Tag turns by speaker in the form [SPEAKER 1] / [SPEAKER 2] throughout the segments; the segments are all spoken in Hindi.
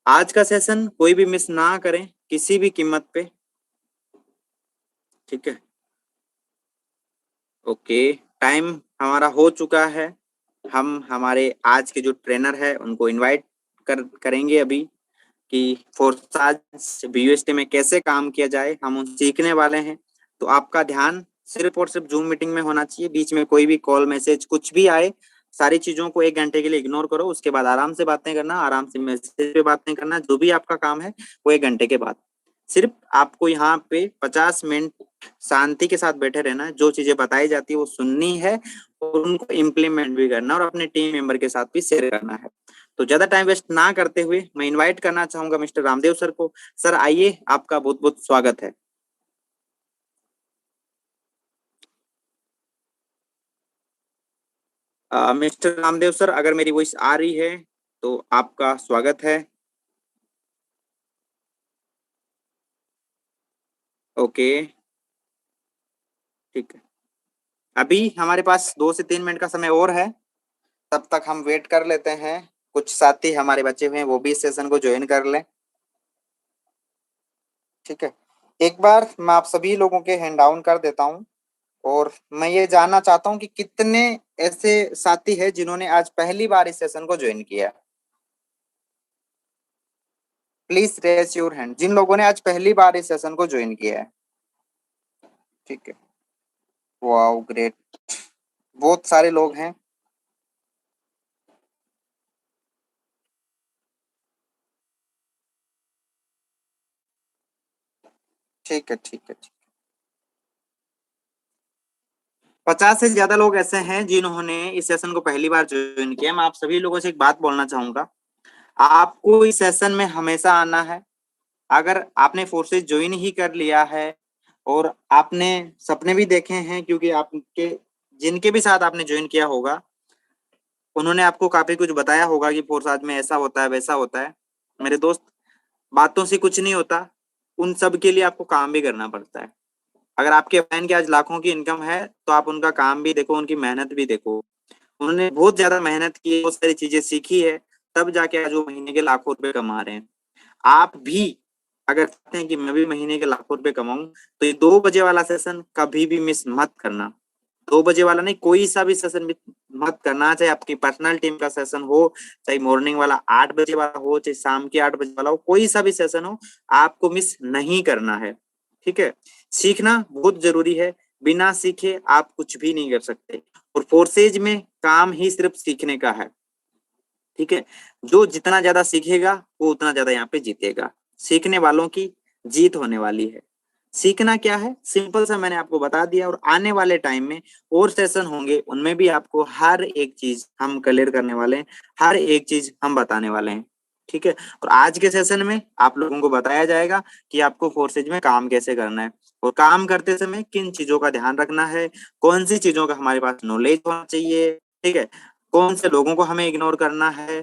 [SPEAKER 1] आज का सेशन कोई भी मिस ना करें किसी भी कीमत पे। ठीक है, ओके। टाइम हमारा हो चुका है। हम हमारे आज के जो ट्रेनर है उनको इनवाइट करेंगे अभी कि फोर्साज बीयूएसटी में कैसे काम किया जाए, हम उन सीखने वाले हैं। तो आपका ध्यान सिर्फ और सिर्फ जूम मीटिंग में होना चाहिए। बीच में कोई भी कॉल मैसेज कुछ भी आए, सारी चीजों को 1 घंटे के लिए इग्नोर करो। उसके बाद आराम से बातें करना, आराम से मैसेज पे बातें करना। जो भी आपका काम है वो 1 घंटे के बाद। सिर्फ आपको यहाँ पे 50 मिनट शांति के साथ बैठे रहना है। जो चीजें बताई जाती है वो सुननी है और उनको इम्प्लीमेंट भी करना और अपने टीम मेंबर के साथ भी शेयर करना है। तो ज्यादा टाइम वेस्ट ना करते हुए मैं इनवाइट करना चाहूंगा मिस्टर रामदेव सर को। सर आइए, आपका बहुत बहुत स्वागत है। मिस्टर रामदेव सर, अगर मेरी वॉइस आ रही है तो आपका स्वागत है। ओके, ठीक है। अभी हमारे पास 2 से 3 मिनट का समय और है। तब तक हम वेट कर लेते हैं, कुछ साथी हमारे बचे हुए हैं वो भी इस सेशन को ज्वाइन कर लें। ठीक है, एक बार मैं आप सभी लोगों के हैंड डाउन कर देता हूँ और मैं ये जानना चाहता हूँ कि कितने ऐसे साथी हैं जिन्होंने आज पहली बार इस सेशन को ज्वाइन किया। प्लीज रेज योर हैंड जिन लोगों ने आज पहली बार इस सेशन को ज्वाइन किया है। ठीक है, वाओ ग्रेट, बहुत सारे लोग हैं। ठीक है, ठीक है, ठीक। 50 से ज्यादा लोग ऐसे हैं जिन्होंने इस सेशन को पहली बार ज्वाइन किया। मैं आप सभी लोगों से एक बात बोलना चाहूंगा, आपको इस सेशन में हमेशा आना है। अगर आपने फोर्सेज ज्वाइन ही कर लिया है और आपने सपने भी देखे हैं, क्योंकि आपके जिनके भी साथ आपने ज्वाइन किया होगा उन्होंने आपको काफी कुछ बताया होगा कि फोर्स में ऐसा होता है वैसा होता है। मेरे दोस्त, बातों से कुछ नहीं होता, उन सब के लिए आपको काम भी करना पड़ता है। अगर आपके बहन की आज लाखों की इनकम है तो आप उनका काम भी देखो, उनकी मेहनत भी देखो। उन्होंने बहुत ज्यादा मेहनत की है, बहुत सारी चीजें सीखी है, तब जाके आज वो महीने के लाखों रुपए कमा रहे हैं। आप भी अगर चाहते हैं कि मैं भी महीने के लाखों रुपए कमाऊं तो ये 2 बजे वाला सेशन कभी भी मिस मत करना। 2 बजे वाला नहीं, कोई सा भी सेशन मिस मत करना। चाहे आपकी पर्सनल टीम का सेशन हो, चाहे मॉर्निंग वाला 8 बजे वाला हो, चाहे शाम के 8 बजे वाला हो, कोई सा भी सेशन हो, आपको मिस नहीं करना है। ठीक है, सीखना बहुत जरूरी है। बिना सीखे आप कुछ भी नहीं कर सकते और फोर्सेज में काम ही सिर्फ सीखने का है। ठीक है, जो जितना ज्यादा सीखेगा वो उतना ज्यादा यहाँ पे जीतेगा। सीखने वालों की जीत होने वाली है। सीखना क्या है, सिंपल सा मैंने आपको बता दिया। और आने वाले टाइम में और सेशन होंगे, उनमें भी आपको हर एक चीज हम क्लियर करने वाले हैं, हर एक चीज हम बताने वाले हैं। ठीक है, और आज के सेशन में आप लोगों को बताया जाएगा कि आपको फोर्सेज में काम कैसे करना है और काम करते समय किन चीजों का ध्यान रखना है, कौन सी चीजों का हमारे पास नॉलेज होना चाहिए। ठीक है, कौन से लोगों को हमें इग्नोर करना है,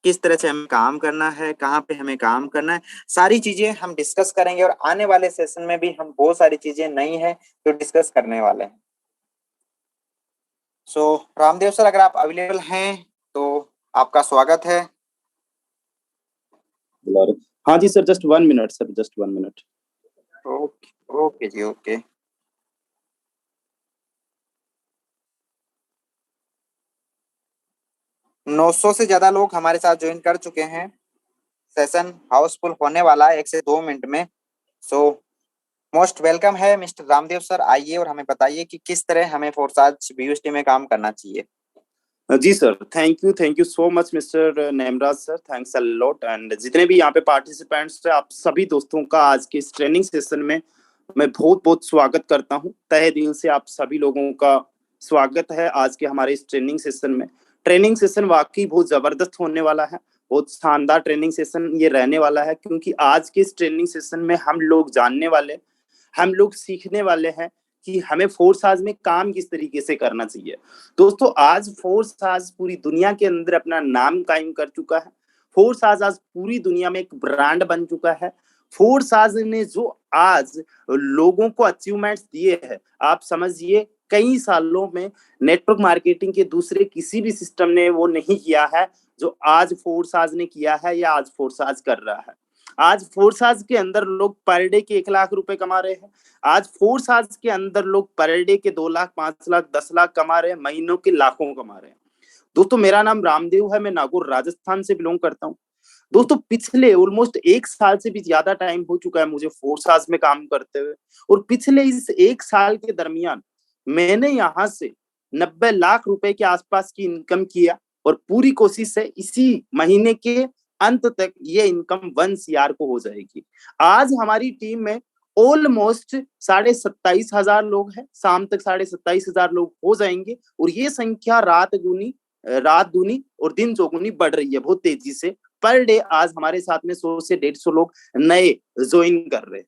[SPEAKER 1] किस तरह से हमें काम करना है, कहाँ पे हमें काम करना है, सारी चीजें हम डिस्कस करेंगे। और आने वाले सेशन में भी हम बहुत सारी चीजें नई हैं जो डिस्कस करने वाले हैं। सो रामदेव सर, अगर आप अवेलेबल हैं तो आपका स्वागत है।
[SPEAKER 2] बुला रहे। हाँ जी sir, just 1 minute sir, just 1 minute.
[SPEAKER 1] Okay, okay जी, ओके। 900 से ज्यादा लोग हमारे साथ ज्वाइन कर चुके हैं। सेशन हाउसफुल होने वाला है 1 से 2 मिनट में। सो मोस्ट वेलकम है मिस्टर रामदेव सर। आइए और हमें बताइए कि किस तरह हमें फोर्साज बीयूएसटी में काम करना चाहिए।
[SPEAKER 2] जी sir, thank you so much mister Nemraj sir, thanks a lot. And जितने भी यहाँ पे पार्टिसिपेंट्स हैं, आप सभी दोस्तों का आज के इस ट्रेनिंग सेशन में मैं बहुत बहुत स्वागत करता हूँ। तहे दिल से आप सभी लोगों का स्वागत है आज के हमारे इस ट्रेनिंग सेशन में। ट्रेनिंग सेशन वाकई बहुत जबरदस्त होने वाला है, बहुत शानदार ट्रेनिंग सेशन ये रहने वाला है, क्योंकि आज के इस ट्रेनिंग सेशन में हम लोग जानने वाले, हम लोग सीखने वाले हैं कि हमें फोर्स आज में काम किस तरीके से करना चाहिए। दोस्तों, आज फोर्स आज पूरी दुनिया के अंदर अपना नाम कायम कर चुका है। फोर्स आज आज पूरी दुनिया में एक ब्रांड बन चुका है। फोर्स आज ने जो आज लोगों को अचीवमेंट्स दिए हैं, आप समझिए कई सालों में नेटवर्क मार्केटिंग के दूसरे किसी भी सिस्टम ने वो नहीं किया है जो आज फोर्साज ने किया है या आज फोर्साज कर रहा है। आज फोर्साज के अंदर लोग पर डे के 1 लाख रुपए कमा रहे हैं। आज फोर्साज के अंदर लोग पर डे के 2 लाख, 5 लाख, 10 लाख कमा रहे हैं, महीनों के लाखों कमा रहे हैं। दोस्तों मेरा नाम रामदेव है, मैं नागौर राजस्थान से बिलोंग करता हूँ। दोस्तों पिछले ऑलमोस्ट 1 साल से भी ज्यादा टाइम हो चुका है मुझे फोर्साज में काम करते हुए, और पिछले इस 1 साल के दरमियान मैंने यहाँ से 90 लाख रुपए के आसपास की इनकम किया, और पूरी कोशिश है इसी महीने के अंत तक ये इनकम 1 CR को हो जाएगी। आज हमारी टीम में ऑलमोस्ट 27,500 लोग हैं, शाम तक 27,500 लोग हो जाएंगे, और ये संख्या रात दूनी और दिन चौगुनी बढ़ रही है बहुत तेजी से। पर डे आज हमारे साथ में 100 से 150 लोग नए ज्वाइन कर रहे हैं।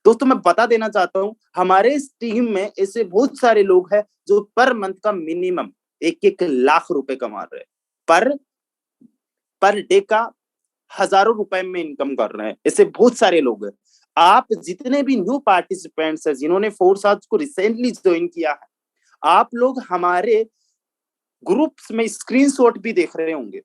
[SPEAKER 2] दोस्तों मैं बता देना चाहता हूं, हमारे इस टीम में ऐसे बहुत सारे लोग हैं जो पर मंथ का मिनिमम 1-1 लाख रुपए कमा रहे हैं, पर डे का हजारों रुपए में इनकम कर रहे हैं। ऐसे बहुत सारे लोग हैं। आप जितने भी न्यू पार्टिसिपेंट्स हैं जिन्होंने फोर्साज को रिसेंटली ज्वाइन किया है, आप लोग हमारे ग्रुप्स में स्क्रीनशॉट भी देख रहे होंगे।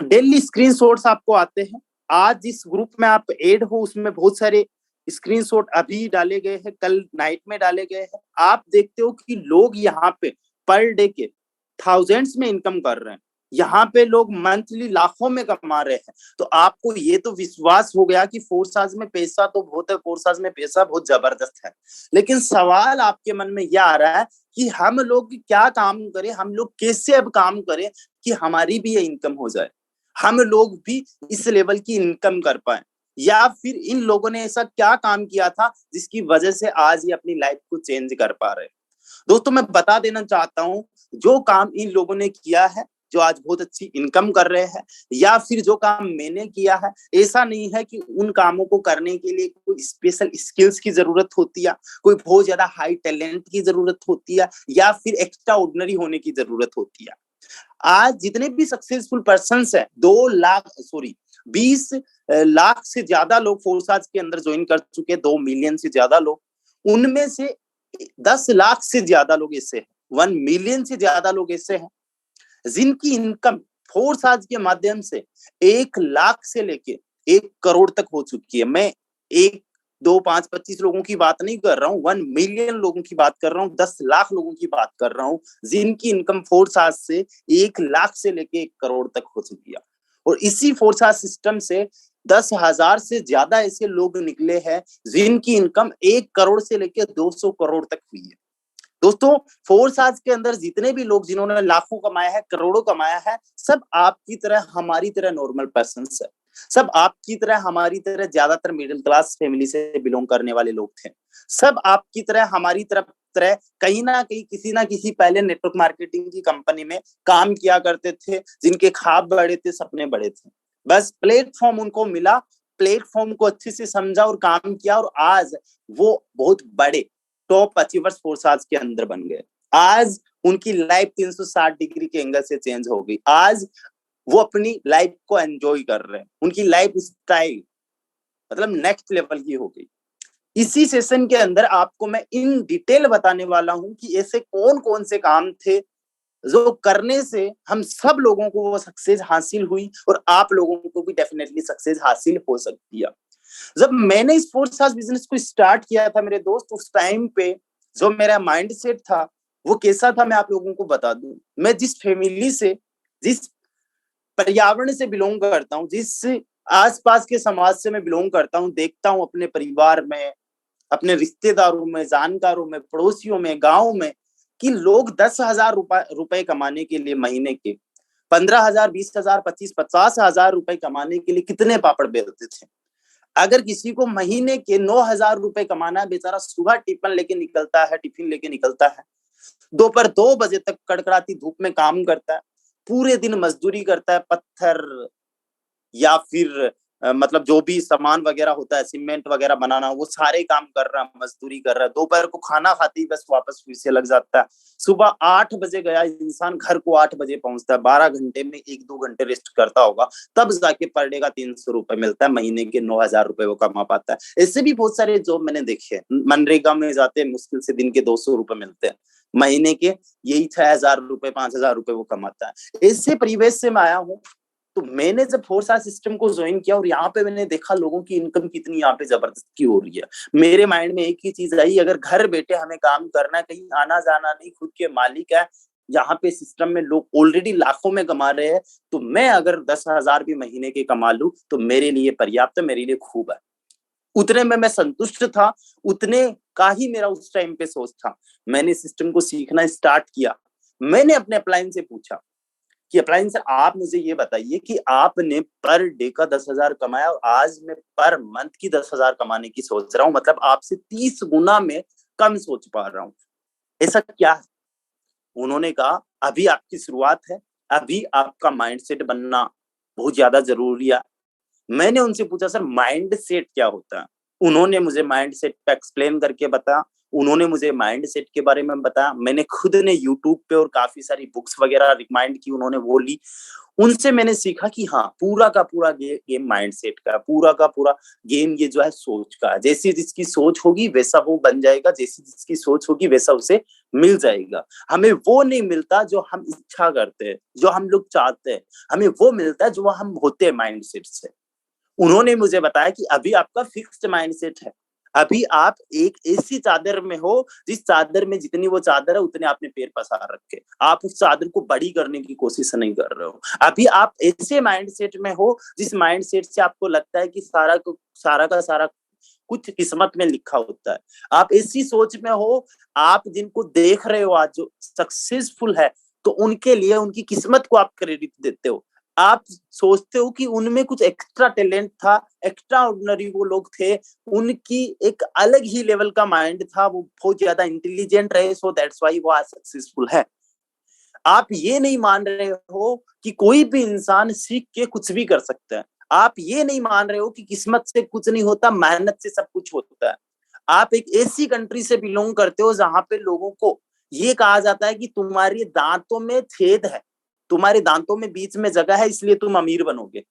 [SPEAKER 2] डेली स्क्रीनशॉट्स आपको आते हैं। आज जिस ग्रुप में आप ऐड हो उसमें बहुत सारे स्क्रीनशॉट अभी डाले गए हैं, कल नाइट में डाले गए हैं। आप देखते हो कि लोग यहाँ पे पर डे के थाउजेंड्स में इनकम कर रहे हैं, यहाँ पे लोग मंथली लाखों में कमा रहे हैं। तो आपको ये तो विश्वास हो गया कि फोर्साज में पैसा तो बहुत है, फोर्साज में पैसा बहुत जबरदस्त है। लेकिन सवाल आपके मन में यह आ रहा है कि हम लोग क्या काम करें, हम लोग कैसे अब काम करें कि हमारी भी ये इनकम हो जाए, हम लोग भी इस लेवल की इनकम कर पाए, या फिर इन लोगों ने ऐसा क्या काम किया था जिसकी वजह से आज ये अपनी लाइफ को चेंज कर पा रहे हैं। दोस्तों मैं बता देना चाहता हूं, जो काम इन लोगों ने किया है, जो आज बहुत अच्छी इनकम कर रहे हैं, या फिर जो काम मैंने किया है, ऐसा नहीं है कि उन कामों को करने के लिए कोई स्पेशल स्किल्स की जरूरत होती है, कोई बहुत ज्यादा हाई टैलेंट की जरूरत होती है, या फिर एक्स्ट्रा ऑर्डिनरी होने की जरूरत होती है। आज जितने भी सक्सेसफुल पर्सन है, 20 लाख से ज्यादा लोग फोर्साज के अंदर ज्वाइन कर चुके हैं, 2 मिलियन से ज्यादा लोग। उनमें से 10 लाख से ज्यादा लोग ऐसे हैं, 1 मिलियन से ज्यादा लोग ऐसे हैं जिनकी इनकम फोर्साज के माध्यम से 1 लाख से लेके 1 करोड़ तक हो चुकी है। मैं 1, 2, 5, 25 लोगों की बात नहीं कर रहा हूँ, 1 मिलियन लोगों की बात कर रहा हूँ, 10 लाख लोगों की बात कर रहा हूँ जिनकी इनकम फोर्साज से 1 लाख से लेके 1 करोड़ तक हो चुकी है। और इसी फोर्साज सिस्टम से 10,000 से ज्यादा ऐसे लोग निकले हैं जिनकी इनकम 1 करोड़ से लेके 200 करोड़ तक हुई है। दोस्तों फोर्साज के अंदर जितने भी लोग जिन्होंने लाखों कमाया है, करोड़ों कमाया है, सब आपकी तरह हमारी तरह नॉर्मल पर्सन्स है, सब आपकी तरह हमारी तरह ज्यादातर मिडिल क्लास फैमिली से बिलोंग करने वाले लोग थे, सब आपकी तरह हमारी तरह कहीं ना कहीं किसी ना किसी पहले नेटवर्क मार्केटिंग की कंपनी में काम किया करते थे, जिनके ख्वाब बड़े थे, सपने बड़े थे। बस प्लेटफॉर्म उनको मिला, प्लेटफॉर्म को अच्छे से समझा और काम किया, और आज वो बहुत बड़े टॉप अचीवर्स फोर्साज के अंदर बन गए। आज उनकी लाइफ 360 डिग्री के एंगल से चेंज हो गई। आज वो अपनी लाइफ को एंजॉय कर रहे हैं, उनकी लाइफ स्टाइल मतलब नेक्स्ट लेवल की हो गई। इसी सेशन के अंदर आपको मैं इन डिटेल बताने वाला हूं कि ऐसे कौन कौन से काम थे जो करने से हम सब लोगों को वो सक्सेस हासिल हुई, और आप लोगों को भी डेफिनेटली सक्सेस हासिल हो सकती है। जब मैंने इस फोर्साज बिजनेस को स्टार्ट किया था मेरे दोस्त, उस टाइम पे जो मेरा माइंडसेट था वो कैसा था मैं आप लोगों को बता दूं। मैं जिस फैमिली से, जिस पर्यावरण से बिलोंग करता हूँ, जिस आसपास के समाज से मैं बिलोंग करता हूँ, देखता हूँ अपने परिवार में, अपने रिश्तेदारों में, जानकारों में, पड़ोसियों में, गांव में, कि लोग 10,000 रुपए कमाने के लिए महीने के 15,000, 20,000, 50,000 रुपए कमाने के लिए कितने पापड़ बेलते थे। अगर किसी को महीने के 9,000 रुपए कमाना है, बेचारा सुबह टिफिन लेके निकलता है, दोपहर 2 बजे तक कड़कड़ाती धूप में काम करता है, पूरे दिन मजदूरी करता है, पत्थर या फिर मतलब जो भी सामान वगैरह होता है, सीमेंट वगैरह बनाना, वो सारे काम कर रहा है, मजदूरी कर रहा है, दोपहर को खाना खाते ही बस वापस फिर से लग जाता है। सुबह 8 बजे गया इंसान, घर को 8 बजे पहुंचता है, 12 घंटे में 1-2 घंटे रेस्ट करता होगा, तब जाके पर डे का 300 रुपए मिलता है, महीने के 9,000 रुपए वो कमा पाता है। ऐसे भी बहुत सारे जॉब मैंने देखे हैं, मनरेगा में जाते हैं, मुश्किल से दिन के 200 रुपए मिलते हैं, महीने के यही 6,000 रुपए, 5,000 रुपए वो कमाता है। ऐसे परिवेश से मैं आया हूँ, तो मैंने जब 4 साल सिस्टम को ज्वाइन किया और यहाँ पे मैंने देखा लोगों की इनकम कितनी यहाँ पे जबरदस्त की हो रही है, मेरे माइंड में एक ही चीज आई, अगर घर बैठे हमें काम करना है, कहीं आना जाना नहीं, खुद के मालिक है, यहाँ पे सिस्टम में लोग ऑलरेडी लाखों में कमा रहे हैं, तो मैं अगर 10,000 भी महीने के कमा लूं तो मेरे लिए पर्याप्त है, मेरे लिए खूब है। उतने में मैं संतुष्ट था, उतने का ही मेरा उस टाइम पे सोच था। मैंने सिस्टम को सीखना स्टार्ट किया। मैंने अपने अपलाइन से पूछा कि अपलाइन से आप मुझे ये बताइए कि आपने पर डे का 10,000 कमाया और आज मैं पर मंथ की 10,000 कमाने की सोच रहा हूँ, मतलब आपसे 30 गुना में कम सोच पा रहा हूँ, ऐसा क्या है? उन्होंने कहा अभी आपकी शुरुआत है, अभी आपका माइंडसेट बनना बहुत ज्यादा जरूरी है। मैंने उनसे पूछा सर माइंड सेट क्या होता है? उन्होंने मुझे माइंड सेट पे एक्सप्लेन करके बताया, उन्होंने मुझे माइंड सेट के बारे में बताया। मैंने खुद ने यूट्यूब पे और काफी सारी बुक्स वगैरह रिकमेंड की, उन्होंने वो ली। उनसे मैंने सीखा कि हाँ, पूरा का पूरा गेम माइंड सेट का, पूरा का पूरा गेम ये जो है सोच का है। जैसी जिसकी सोच होगी वैसा वो बन जाएगा, जैसी जिसकी सोच होगी वैसा उसे मिल जाएगा। हमें वो नहीं मिलता जो हम इच्छा करते हैं, जो हम लोग चाहते हैं, हमें वो मिलता है जो हम होते हैं माइंड सेट से। उन्होंने मुझे बताया कि अभी आपका फिक्स्ड माइंडसेट है, अभी आप एक ऐसी चादर में हो जिस चादर में जितनी वो चादर है उतने आपने पैर पसार रखे, आप उस चादर को बड़ी करने की कोशिश नहीं कर रहे हो। अभी आप ऐसे माइंडसेट में हो जिस माइंडसेट से आपको लगता है कि सारा का सारा कुछ किस्मत में लिखा होता है। आप ऐसी सोच में हो, आप जिनको देख रहे हो आज जो सक्सेसफुल है, तो उनके लिए उनकी किस्मत को आप क्रेडिट देते हो। आप सोचते हो कि उनमें कुछ एक्स्ट्रा टैलेंट था, एक्स्ट्रा ऑर्डिनरी वो लोग थे, उनकी एक अलग ही लेवल का माइंड था, वो बहुत ज्यादा इंटेलिजेंट रहे, सो दैट्स व्हाई वो आज सक्सेसफुल है। आप ये नहीं मान रहे हो कि कोई भी इंसान सीख के कुछ भी कर सकता है। आप ये नहीं मान रहे हो कि किस्मत से कुछ नहीं होता, मेहनत से सब कुछ होता है। आप एक ऐसी कंट्री से बिलोंग करते हो जहां पे लोगों को ये कहा जाता है कि तुम्हारे दांतों में छेद है, तुम्हारे दांतों में बीच में जगह है, इसलिए तुम अमीर बनोगे।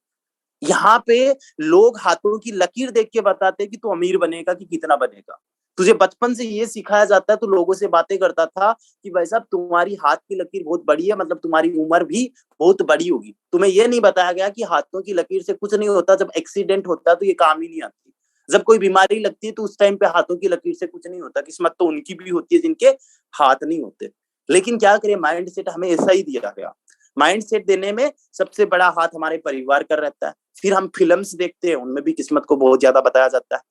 [SPEAKER 2] यहाँ पे लोग हाथों की लकीर देख के बताते हैं कि तू अमीर बनेगा कि कितना बनेगा। तुझे बचपन से ये सिखाया जाता है, तो लोगों से बातें करता था कि भाई साहब तुम्हारी हाथ की लकीर बहुत बड़ी है, मतलब तुम्हारी उम्र भी बहुत बड़ी होगी। तुम्हें ये नहीं बताया गया कि हाथों की लकीर से कुछ नहीं होता, जब एक्सीडेंट होता है तो ये काम ही नहीं आती। जब कोई बीमारी लगती है तो उस टाइम पे हाथों की लकीर से कुछ नहीं होता, किस्मत तो उनकी भी होती है जिनके हाथ नहीं होते। लेकिन क्या करें, माइंड सेट हमें ऐसा ही दिया गया। माइंड सेट देने में सबसे बड़ा हाथ हमारे परिवार का रहता है। फिर हम फिल्म्स देखते हैं, उनमें भी किस्मत को बहुत ज्यादा बताया जाता है।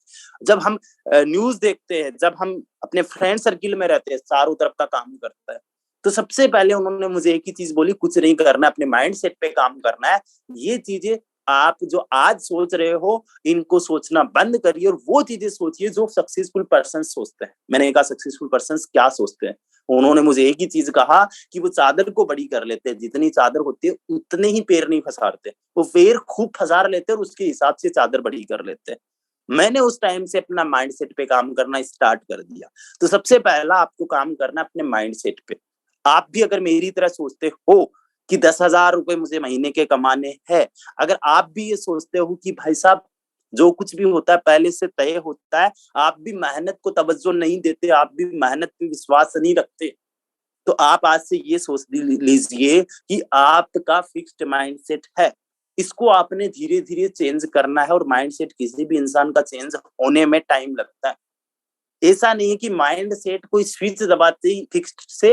[SPEAKER 2] जब हम न्यूज देखते हैं, जब हम अपने फ्रेंड सर्किल में रहते हैं, चारों तरफ का काम करता है, तो सबसे पहले उन्होंने मुझे एक ही चीज बोली, कुछ नहीं करना, अपने माइंड सेट पे काम करना है। ये चीजें आप जो आज सोच रहे हो, इनको सोचना बंद करिए और वो चीजें सोचिए जो सक्सेसफुल पर्सन सोचते हैं। मैंने कहा सक्सेसफुल पर्सन क्या सोचते हैं? उन्होंने मुझे एक ही चीज कहा कि वो चादर को बड़ी कर लेते हैं, जितनी चादर होती है उतने ही पैर नहीं फंसाते, वो पैर खूब फंसार लेते हैं और उसके हिसाब से चादर बड़ी कर लेते हैं। मैंने उस टाइम से अपना माइंडसेट पे काम करना स्टार्ट कर दिया। तो सबसे पहला आपको काम करना अपने माइंडसेट पे। आप भी अगर मेरी तरह सोचते हो कि 10,000 रुपए मुझे महीने के कमाने हैं, अगर आप भी ये सोचते हो कि भाई साहब जो कुछ भी होता है पहले से तय होता है, आप भी मेहनत को तवज्जो नहीं देते, आप भी मेहनत पे विश्वास नहीं रखते, तो आप आज से ये सोच लीजिए कि आपका फिक्स्ड माइंडसेट है। इसको आपने धीरे धीरे चेंज करना है और माइंडसेट किसी भी इंसान का चेंज होने में टाइम लगता है। ऐसा नहीं है कि माइंडसेट कोई स्विच दबाते ही फिक्स्ड से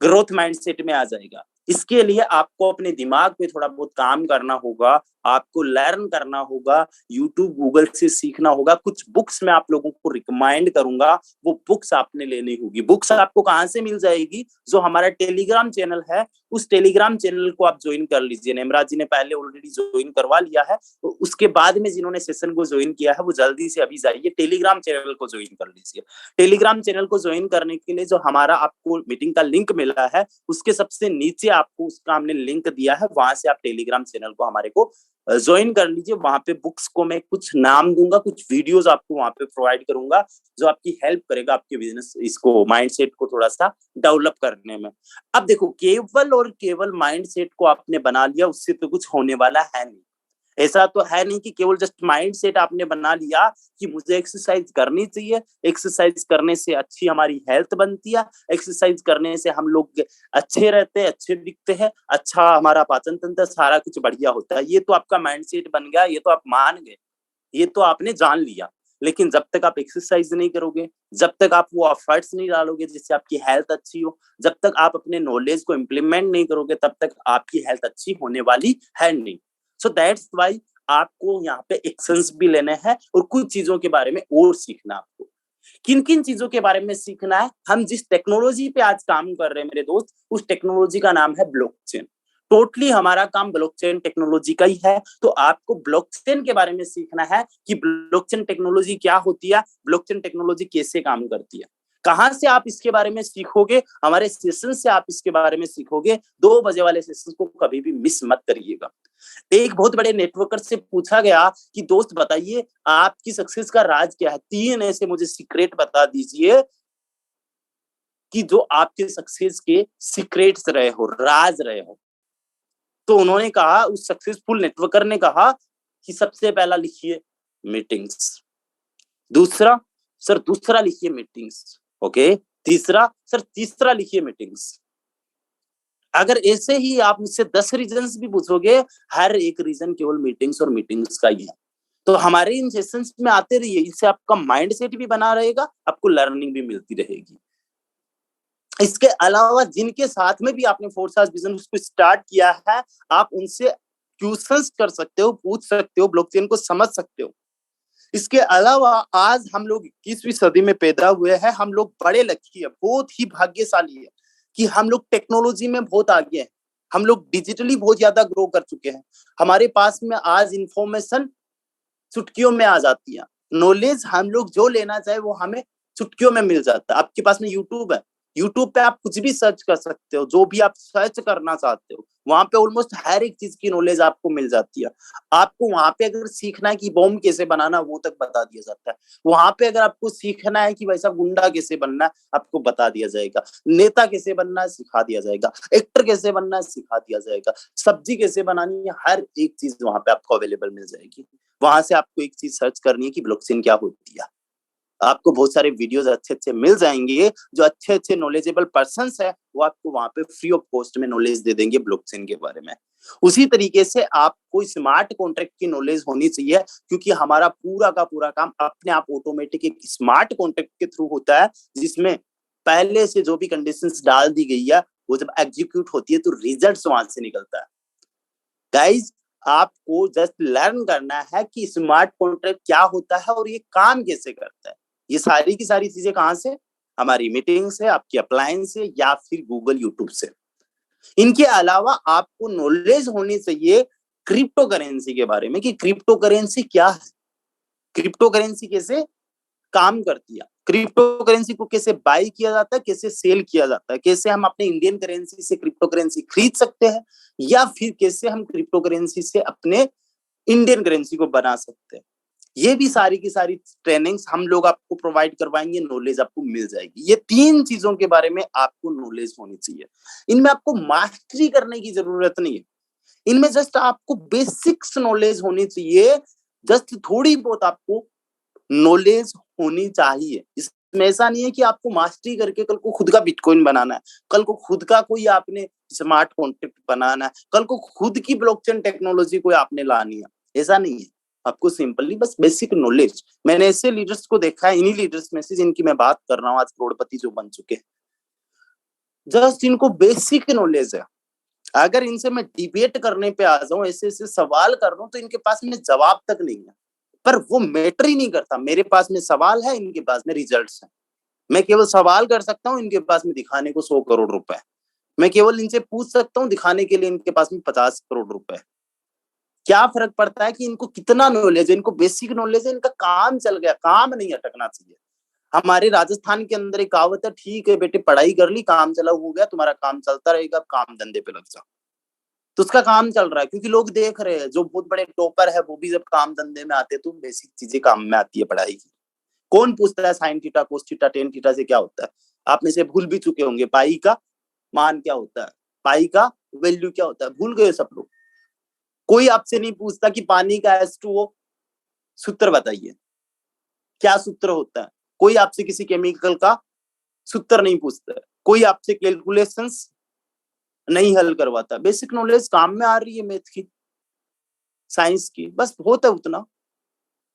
[SPEAKER 2] ग्रोथ माइंडसेट में आ जाएगा। इसके लिए आपको अपने दिमाग पे थोड़ा बहुत काम करना होगा, आपको लर्न करना होगा, यूट्यूब गूगल से सीखना होगा। कुछ बुक्स मैं आप लोगों को रिकमेंड करूंगा, वो बुक्स आपने लेनी होगी। बुक्स आपको कहाँ से मिल जाएगी? जो हमारा टेलीग्राम चैनल है, उस टेलीग्राम चैनल को आप ज्वाइन कर लीजिए। नेमराज जी ने पहले ऑलरेडी ज्वाइन करवा लिया है, तो उसके बाद में जिन्होंने सेशन को ज्वाइन किया है वो जल्दी से अभी जाइए टेलीग्राम चैनल को ज्वाइन कर लीजिए। टेलीग्राम चैनल को ज्वाइन करने के लिए जो हमारा आपको मीटिंग का लिंक मिला है, उसके सबसे नीचे आपको उसका हमने लिंक दिया है, वहां से आप टेलीग्राम चैनल को हमारे को ज्वाइन कर लीजिए। वहां पे बुक्स को मैं कुछ नाम दूंगा, कुछ वीडियोस आपको वहां पे प्रोवाइड करूंगा जो आपकी हेल्प करेगा आपके बिजनेस इसको माइंडसेट को थोड़ा सा डेवलप करने में। अब देखो, केवल और केवल माइंडसेट को आपने बना लिया, उससे तो कुछ होने वाला है नहीं। ऐसा तो है नहीं कि केवल जस्ट माइंड सेट आपने बना लिया कि मुझे एक्सरसाइज करनी चाहिए, एक्सरसाइज करने से अच्छी हमारी हेल्थ बनती है, एक्सरसाइज करने से हम लोग अच्छे रहते हैं, अच्छे दिखते हैं, अच्छा हमारा पाचन तंत्र सारा कुछ बढ़िया होता है। ये तो आपका माइंड सेट बन गया, ये तो आप मान गए, ये तो आपने जान लिया। लेकिन जब तक आप एक्सरसाइज नहीं करोगे, जब तक आप वो एफर्ट्स नहीं डालोगे जिससे आपकी हेल्थ अच्छी हो, जब तक आप अपने नॉलेज को इम्प्लीमेंट नहीं करोगे, तब तक आपकी हेल्थ अच्छी होने वाली है नहीं। सो दैट्स वाई आपको यहाँ पे एक्शंस भी लेने हैं और कुछ चीजों के बारे में और सीखना। आपको किन किन चीजों के बारे में सीखना है? हम जिस टेक्नोलॉजी पे आज काम कर रहे हैं मेरे दोस्त, उस टेक्नोलॉजी का नाम है ब्लॉकचेन। टोटली हमारा काम ब्लॉकचेन टेक्नोलॉजी का ही है। तो आपको ब्लॉकचेन के बारे में सीखना है कि ब्लॉकचेन टेक्नोलॉजी क्या होती है, ब्लॉकचेन टेक्नोलॉजी कैसे काम करती है। कहां से आप इसके बारे में सीखोगे? हमारे सेशन से आप इसके बारे में सीखोगे। 2 बजे वाले सेशन को कभी भी मिस मत करिएगा। एक बहुत बड़े नेटवर्कर से पूछा गया कि दोस्त बताइए आपकी सक्सेस का राज क्या है? 3 ऐसे मुझे सीक्रेट बता दीजिए कि जो आपके सक्सेस के सीक्रेट्स रहे हो, राज रहे हो। तो उन्होंने कहा, उस सक्सेसफुल नेटवर्कर ने कहा कि सबसे पहला लिखिए मीटिंग्स, दूसरा सर दूसरा लिखिए मीटिंग्स, ओके, तीसरा सर तीसरा लिखिए मीटिंग्स। अगर ऐसे ही आप मुझसे 10 रीजंस भी पूछोगे, हर एक रीजन केवल मीटिंग्स और मीटिंग्स का ही है। तो हमारे इन सेशंस में आते रहिए, इससे आपका माइंड सेट भी बना रहेगा, आपको लर्निंग भी मिलती रहेगी। इसके अलावा जिनके साथ में भी आपने 4 स्टार बिजनेस को स्टार्ट किया है, आप उनसे क्वेश्चंस कर सकते हो, पूछ सकते हो, ब्लॉकचेन को समझ सकते हो। इसके अलावा आज हम लोग 21वीं सदी में पैदा हुए हैं, हम लोग बड़े लकी है, बहुत ही भाग्यशाली है कि हम लोग टेक्नोलॉजी में बहुत आगे हैं, हम लोग डिजिटली बहुत ज्यादा ग्रो कर चुके हैं। हमारे पास में आज इंफॉर्मेशन चुटकियों में आ जाती है, नॉलेज हम लोग जो लेना चाहे वो हमें चुटकियों में मिल जाता है। आपके पास में यूट्यूब है, यूट्यूब पे आप कुछ भी सर्च कर सकते हो, जो भी आप सर्च करना चाहते हो वहां पे ऑलमोस्ट हर एक चीज की नॉलेज आपको मिल जाती है। आपको वहां पे अगर सीखना है कि बॉम्ब कैसे बनाना, वो तक बता दिया जाता है। वहां पे अगर आपको सीखना है कि वैसा गुंडा कैसे बनना है, आपको बता दिया जाएगा। नेता कैसे बनना है, सिखा दिया जाएगा। एक्टर कैसे बनना है, सिखा दिया जाएगा। सब्जी कैसे बनानी है, हर एक चीज वहां पे आपको अवेलेबल मिल जाएगी। वहां से आपको एक चीज सर्च करनी है कि ब्लॉकचेन क्या होती है। आपको बहुत सारे वीडियोस अच्छे अच्छे मिल जाएंगे, जो अच्छे अच्छे नॉलेजेबल पर्संस है वो आपको वहां पे फ्री ऑफ कॉस्ट में नॉलेज दे देंगे ब्लॉकचेन के बारे में। उसी तरीके से आपको स्मार्ट कॉन्ट्रैक्ट की नॉलेज होनी चाहिए, क्योंकि हमारा पूरा का पूरा काम अपने आप ऑटोमेटिक एक स्मार्ट कॉन्ट्रैक्ट के थ्रू होता है, जिसमें पहले से जो भी कंडीशंस डाल दी गई है वो जब एग्जीक्यूट होती है तो रिजल्ट वहां से निकलता है। गाइज, आपको जस्ट लर्न करना है कि स्मार्ट कॉन्ट्रैक्ट क्या होता है और ये काम कैसे करता है। ये सारी की सारी चीजें कहां से? हमारी मीटिंग से, आपकी अप्लायंस से, या फिर गूगल यूट्यूब से। इनके अलावा आपको नॉलेज होनी चाहिए क्रिप्टो करेंसी के बारे में कि क्रिप्टो करेंसी क्या है, क्रिप्टो करेंसी कैसे काम करती है, क्रिप्टो करेंसी को कैसे बाय किया जाता है, कैसे सेल किया जाता है, कैसे हम अपने इंडियन करेंसी से क्रिप्टो करेंसी खरीद सकते हैं, या फिर कैसे हम क्रिप्टो करेंसी से अपने इंडियन करेंसी को बना सकते हैं। ये भी सारी की सारी ट्रेनिंग्स हम लोग आपको प्रोवाइड करवाएंगे, नॉलेज आपको मिल जाएगी। ये 3 चीजों के बारे में आपको नॉलेज होनी चाहिए। इनमें आपको मास्टरी करने की जरूरत नहीं है, इनमें जस्ट आपको बेसिक्स नॉलेज होनी चाहिए। जस्ट थोड़ी बहुत आपको नॉलेज होनी चाहिए। इसमें ऐसा नहीं है कि आपको मास्टरी करके कल को खुद का बिटकॉइन बनाना है, कल को खुद का कोई आपने स्मार्ट कॉन्ट्रैक्ट बनाना है, कल को खुद की ब्लॉकचेन टेक्नोलॉजी कोई आपने लानी है, ऐसा नहीं है। आपको सिंपली बस बेसिक नॉलेज। मैंने ऐसे लीडर्स को देखा है, इन्हीं लीडर्स में से जिनकी मैं बात कर रहा हूँ, आज करोड़पति जो बन चुके हैं, जस्ट इनको बेसिक नॉलेज है। अगर इनसे मैं डिबेट करने पे आ जाऊं, ऐसे ऐसे सवाल कर रहा हूं, तो इनके पास में जवाब तक नहीं है। पर वो मैटर ही नहीं करता, मेरे पास में सवाल है, इनके पास में रिजल्ट्स हैं। मैं केवल सवाल कर सकता हूँ, इनके पास में दिखाने को 100 करोड़ रुपए। मैं केवल इनसे पूछ सकता हूँ, दिखाने के लिए इनके पास में 50 करोड़ रुपए। क्या फर्क पड़ता है कि इनको कितना नॉलेज है, इनको बेसिक नॉलेज है, इनका काम चल गया, काम नहीं अटकना चाहिए। हमारे राजस्थान के अंदर एक कहावत है, ठीक है बेटे पढ़ाई कर ली, काम चला हो गया, तुम्हारा काम चलता रहेगा, काम धंधे पे लग जाओ। तो उसका काम चल रहा है, क्योंकि लोग देख रहे हैं जो बहुत बड़े टॉपर है वो भी जब काम धंधे में आते हैं तो बेसिक चीजें काम में आती है पढ़ाई की। कौन पूछता है sine theta, cos theta, tan theta से क्या होता है? आप में से भूल भी चुके होंगे, पाई का मान क्या होता है, पाई का वैल्यू क्या होता है, भूल गए सब लोग। कोई आपसे नहीं पूछता कि पानी का H2O सूत्र बताइए, क्या सूत्र होता है। कोई आपसे किसी केमिकल का सूत्र नहीं पूछता, कोई आपसे कैलकुलेशंस नहीं हल करवाता। बेसिक नॉलेज काम में आ रही है मैथ की, साइंस की, बस होता है उतना।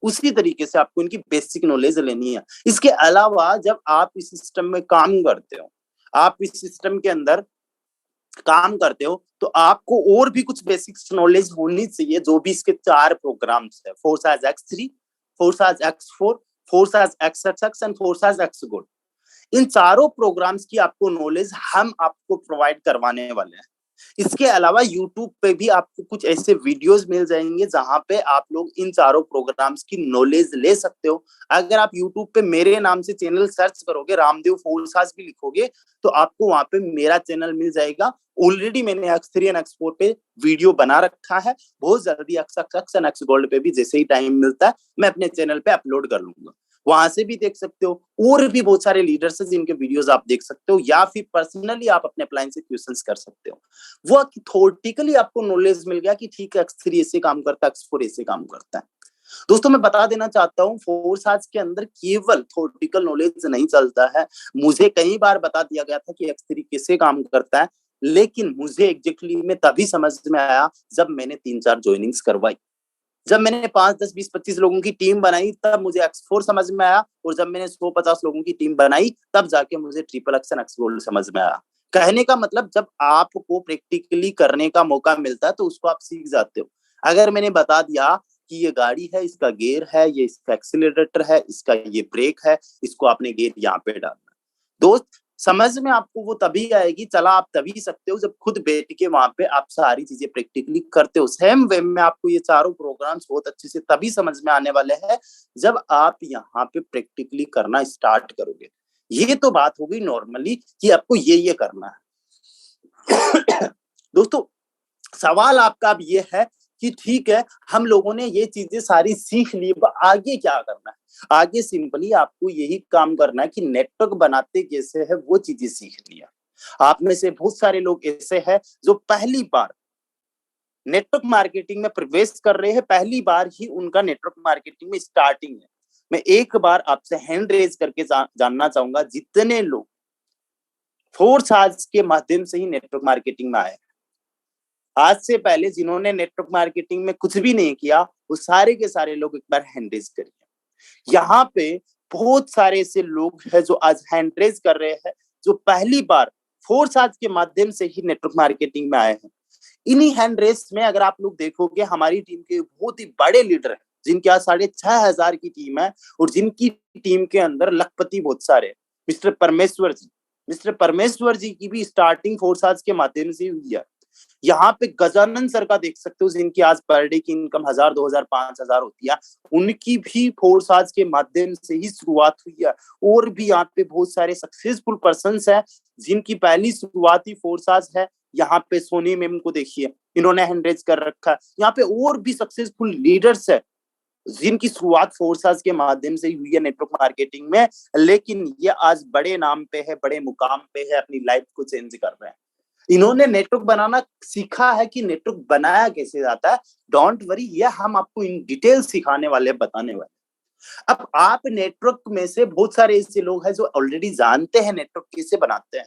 [SPEAKER 2] उसी तरीके से आपको इनकी बेसिक नॉलेज लेनी है। इसके अलावा जब आप इस सिस्टम में काम करते हो, आप इस सिस्टम के अंदर काम करते हो, तो आपको और भी कुछ बेसिक नॉलेज होनी चाहिए। जो भी इसके 4 प्रोग्राम्स है, Forsage X3, Forsage X4, Forsage XXX and Forsage XGOLD, इन चारों प्रोग्राम्स की आपको नॉलेज हम आपको प्रोवाइड करवाने वाले हैं। इसके अलावा YouTube पे भी आपको कुछ ऐसे वीडियोस मिल जाएंगे जहां पे आप लोग इन चारों प्रोग्राम्स की नॉलेज ले सकते हो। अगर आप YouTube पे मेरे नाम से चैनल सर्च करोगे, रामदेव फोर्साज भी लिखोगे, तो आपको वहां पे मेरा चैनल मिल जाएगा। ऑलरेडी मैंने X3 एंड X4 पे वीडियो बना रखा है, बहुत जल्दी XXX एंड XGOLD पे भी जैसे ही टाइम मिलता है मैं अपने चैनल पे अपलोड कर लूंगा, वहां से भी देख सकते हो। और भी बहुत सारे लीडर्स हैं जिनके वीडियोस आप देख सकते हो, या फिर पर्सनली आप अपने अप्लायंस से क्वेश्चंस कर सकते हो। वो थोटिकली आपको नॉलेज मिल गया कि ठीक है X3 ऐसे काम करता है, X4 ऐसे काम करता है। दोस्तों मैं बता देना चाहता हूँ, फोर्साज के अंदर केवल थोटिकल नॉलेज नहीं चलता है। मुझे कई बार बता दिया गया था कि X3 कैसे काम करता है, लेकिन मुझे एग्जैक्टली में तभी समझ में आया जब मैंने 3-4 ज्वाइनिंग्स करवाई। जब मैंने 5, 10, 20, 25 लोगों की टीम बनाई तब मुझे X4 समझ में आया, और जब मैंने 100-50 लोगों की टीम बनाई तब जाके मुझे XXX एंड XGOLD समझ में आया। कहने का मतलब जब आपको प्रैक्टिकली करने का मौका मिलता है तो उसको आप सीख जाते हो। अगर मैंने बता दिया कि ये गाड़ी है, इसका गियर है, ये इसका एक्सीलरेटर है, इसका ये ब्रेक है, इसको आपने गियर यहाँ पे डालना, दोस्त समझ में आपको वो तभी आएगी, चला आप तभी सकते हो जब खुद बैठ के वहां पे आप सारी चीजें प्रैक्टिकली करते हो। सेम वे में आपको ये चारों प्रोग्राम्स बहुत अच्छे से तभी समझ में आने वाले हैं जब आप यहाँ पे प्रैक्टिकली करना स्टार्ट करोगे। ये तो बात हो गई नॉर्मली कि आपको ये करना है। दोस्तों सवाल आपका अब ये है कि ठीक है हम लोगों ने ये चीजें सारी सीख ली, आगे क्या करना है। आगे सिंपली आपको यही काम करना है कि नेटवर्क बनाते कैसे है वो चीजें सीख लिया। आप में से बहुत सारे लोग ऐसे हैं जो पहली बार नेटवर्क मार्केटिंग में प्रवेश कर रहे हैं, पहली बार ही उनका नेटवर्क मार्केटिंग में स्टार्टिंग है। मैं एक बार आपसे हैंड रेज करके जानना चाहूंगा, जितने लोग फोर्साज के माध्यम से ही नेटवर्क मार्केटिंग में आए, आज से पहले जिन्होंने नेटवर्क मार्केटिंग में कुछ भी नहीं किया, वो सारे के सारे लोग एक बार हैंड रेज करिए। यहाँ पे बहुत सारे ऐसे लोग हैं जो आज हैंड रेज कर रहे हैं, जो पहली बार फोर्साज के माध्यम से ही नेटवर्क मार्केटिंग में आए हैं। इन्हीं हैंड रेस में अगर आप लोग देखोगे, हमारी टीम के बहुत ही बड़े लीडर हैं जिनके आज 6,500 की टीम है, और जिनकी टीम के अंदर लखपति बहुत सारे। मिस्टर परमेश्वर जी की भी स्टार्टिंग फोर्साज के माध्यम से हुई है। यहाँ पे गजानन सर का देख सकते हो, जिनकी आज पर डे की इनकम 1,000, 2,000, 5,000 होती है, उनकी भी फोर्साज के माध्यम से ही शुरुआत हुई है। और भी यहाँ पे बहुत सारे सक्सेसफुल पर्संस हैं जिनकी पहली शुरुआत ही फोर्साज है। यहाँ पे सोनी मैम को देखिए, इन्होंने हैंडरेज कर रखा है। यहाँ पे और भी सक्सेसफुल लीडर्स है जिनकी शुरुआत फोर्साज के माध्यम से हुई है नेटवर्क मार्केटिंग में, लेकिन ये आज बड़े नाम पे है, बड़े मुकाम पे है, अपनी लाइफ को चेंज कर रहे हैं। इन्होंने नेटवर्क बनाना सीखा है कि नेटवर्क बनाया कैसे जाता है। डोंट वरी, ये हम आपको इन डिटेल सिखाने वाले, बताने वाले। अब आप नेटवर्क में से बहुत सारे ऐसे लोग हैं जो ऑलरेडी जानते हैं नेटवर्क कैसे बनाते हैं।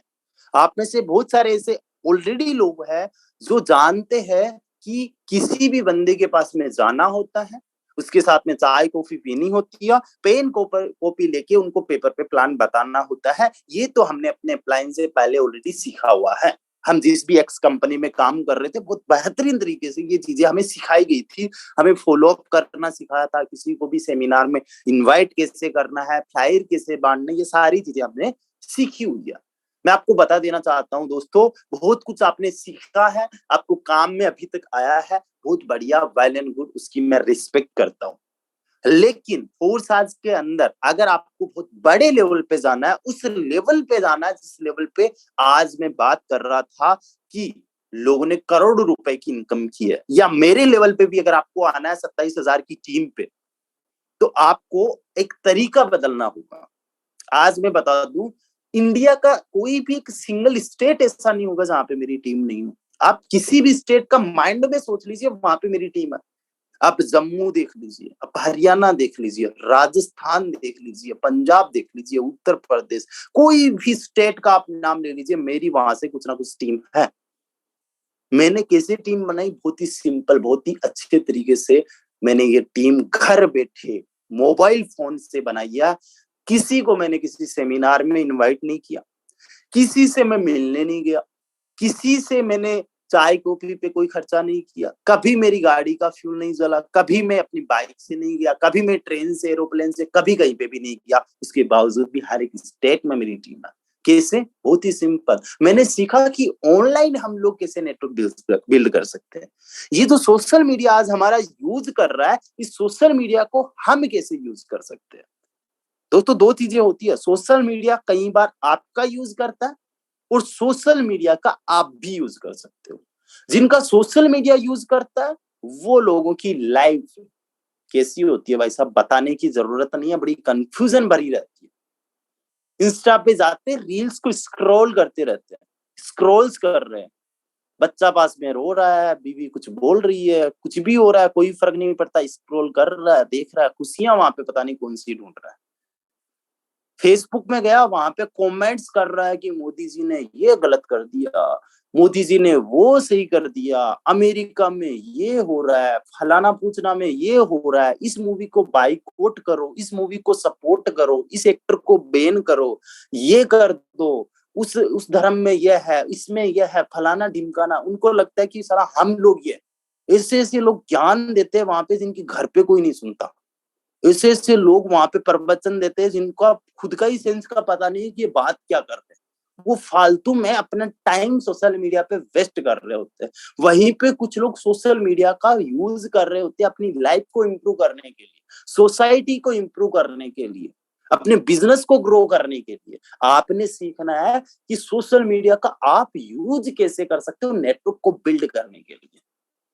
[SPEAKER 2] आप में से बहुत सारे ऐसे ऑलरेडी लोग हैं जो जानते हैं कि किसी भी बंदे के पास में जाना होता है, उसके साथ में चाय कॉफी पीनी होती है, पेन कॉपी लेके उनको पेपर पे प्लान बताना होता है। ये तो हमने अपने अप्लायंस से पहले ऑलरेडी सीखा हुआ है। हम जिस भी एक्स कंपनी में काम कर रहे थे, बहुत बेहतरीन तरीके से ये चीजें हमें सिखाई गई थी। हमें फॉलो अप करना सिखाया था, किसी को भी सेमिनार में इनवाइट कैसे करना है, फ्लायर कैसे बांटना, ये सारी चीजें हमने सीखी हुई है। मैं आपको बता देना चाहता हूँ दोस्तों, बहुत कुछ आपने सीखा है, आपको काम में अभी तक आया है, बहुत बढ़िया, वेल एंड गुड, उसकी मैं रिस्पेक्ट करता हूँ। लेकिन फोर्साज के अंदर अगर आपको बहुत बड़े लेवल पे जाना है, उस लेवल पे जाना है जिस लेवल पे आज मैं बात कर रहा था कि लोगों ने करोड़ों रुपए की इनकम की है, या मेरे लेवल पे भी अगर आपको आना है 27,000 की टीम पे, तो आपको एक तरीका बदलना होगा। आज मैं बता दूं, इंडिया का कोई भी एक सिंगल स्टेट ऐसा नहीं होगा जहां पे मेरी टीम नहीं हो। आप किसी भी स्टेट का माइंड में सोच लीजिए, वहां पे मेरी टीम है। आप जम्मू देख लीजिए, आप हरियाणा देख लीजिए, राजस्थान देख लीजिए, पंजाब देख लीजिए, उत्तर प्रदेश, कोई भी स्टेट का आप नाम ले लीजिए, मेरी वहां से कुछ ना कुछ टीम है। मैंने कैसे टीम बनाई? बहुत ही सिंपल, बहुत ही अच्छे तरीके से मैंने ये टीम घर बैठे मोबाइल फोन से बनाई है। किसी को मैंने किसी सेमिनार में इनवाइट नहीं किया, किसी से मैं मिलने नहीं गया, किसी से मैंने चाय कॉफी पे कोई खर्चा नहीं किया, कभी मेरी गाड़ी का फ्यूल नहीं जला, कभी मैं अपनी बाइक से नहीं गया, कभी मैं ट्रेन से, एरोप्लेन से, कभी कहीं पे भी नहीं गया। उसके बावजूद भी हर एक स्टेट में मेरी टीम है। कैसे? बहुत ही सिंपल, मैंने सीखा कि ऑनलाइन हम लोग कैसे नेटवर्क बिल्ड कर सकते हैं। ये जो सोशल मीडिया आज हमारा यूज कर रहा है, इस सोशल मीडिया को हम कैसे यूज कर सकते हैं। दोस्तों, दो चीजें होती है, सोशल मीडिया कई बार आपका यूज करता है और सोशल मीडिया का आप भी यूज कर सकते हो। जिनका सोशल मीडिया यूज करता है वो लोगों की लाइफ कैसी होती है भाई साहब, बताने की जरूरत नहीं है, बड़ी कंफ्यूजन भरी रहती है। इंस्टा पे जाते रील्स को स्क्रॉल करते रहते हैं, स्क्रॉल्स कर रहे हैं, बच्चा पास में रो रहा है, बीवी कुछ बोल रही है, कुछ भी हो रहा है, कोई फर्क नहीं पड़ता, स्क्रॉल कर रहा है, देख रहा है, खुशियां वहां पे पता नहीं कौन सी ढूंढ रहा है। फेसबुक में गया, वहां पे कमेंट्स कर रहा है कि मोदी जी ने ये गलत कर दिया, मोदी जी ने वो सही कर दिया, अमेरिका में ये हो रहा है, फलाना पूछना में ये हो रहा है, इस मूवी को बाइकआउट करो, इस मूवी को सपोर्ट करो, इस एक्टर को बैन करो, ये कर दो, उस धर्म में यह है, इसमें यह है, फलाना ढिमकाना। उनको लगता है कि सारा हम लोग ये ऐसे ऐसे लोग ज्ञान देते हैं वहां पे जिनके घर पे कोई नहीं सुनता। ऐसे ऐसे लोग वहां पे प्रवचन देते हैं जिनका खुद का ही सेंस का पता नहीं है कि ये बात क्या कर रहे हैं। वो फालतू में अपना टाइम सोशल मीडिया पे वेस्ट कर रहे होते हैं। वहीं पे कुछ लोग सोशल मीडिया का यूज कर रहे होते हैं अपनी लाइफ को इम्प्रूव करने के लिए, सोसाइटी को इम्प्रूव करने के लिए, अपने बिजनेस को ग्रो करने के लिए। आपने सीखना है कि सोशल मीडिया का आप यूज कैसे कर सकते हो नेटवर्क को बिल्ड करने के लिए।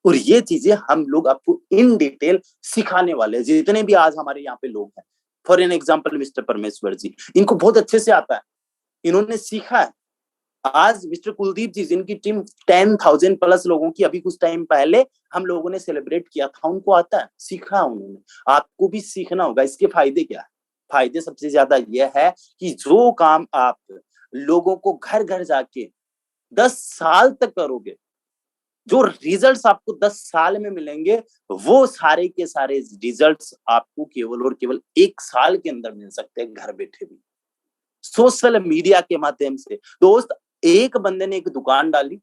[SPEAKER 2] और ये चीजें हम लोग आपको इन डिटेल सिखाने वाले हैं, जितने भी आज हमारे यहाँ पे लोग हैं। फॉर एन एग्जाम्पल मिस्टर परमेश्वर जी, इनको बहुत अच्छे से आता है, इन्होंने सीखा है। आज मिस्टर कुलदीप जी, जिनकी टीम 10,000 प्लस लोगों की अभी कुछ टाइम पहले हम लोगों ने सेलिब्रेट किया था, उनको आता है, सीखा उन्होंने। आपको भी सीखना होगा। इसके फायदे क्या है? फायदे सबसे ज्यादा यह है कि जो काम आप लोगों को घर घर जाके 10 साल तक करोगे, जो रिजल्ट्स आपको 10 साल में मिलेंगे, वो सारे के सारे रिजल्ट्स आपको केवल और केवल 1 साल के अंदर मिल सकते हैं, घर बैठे भी, सोशल मीडिया के माध्यम से। दोस्त, एक बंदे ने एक दुकान डाली,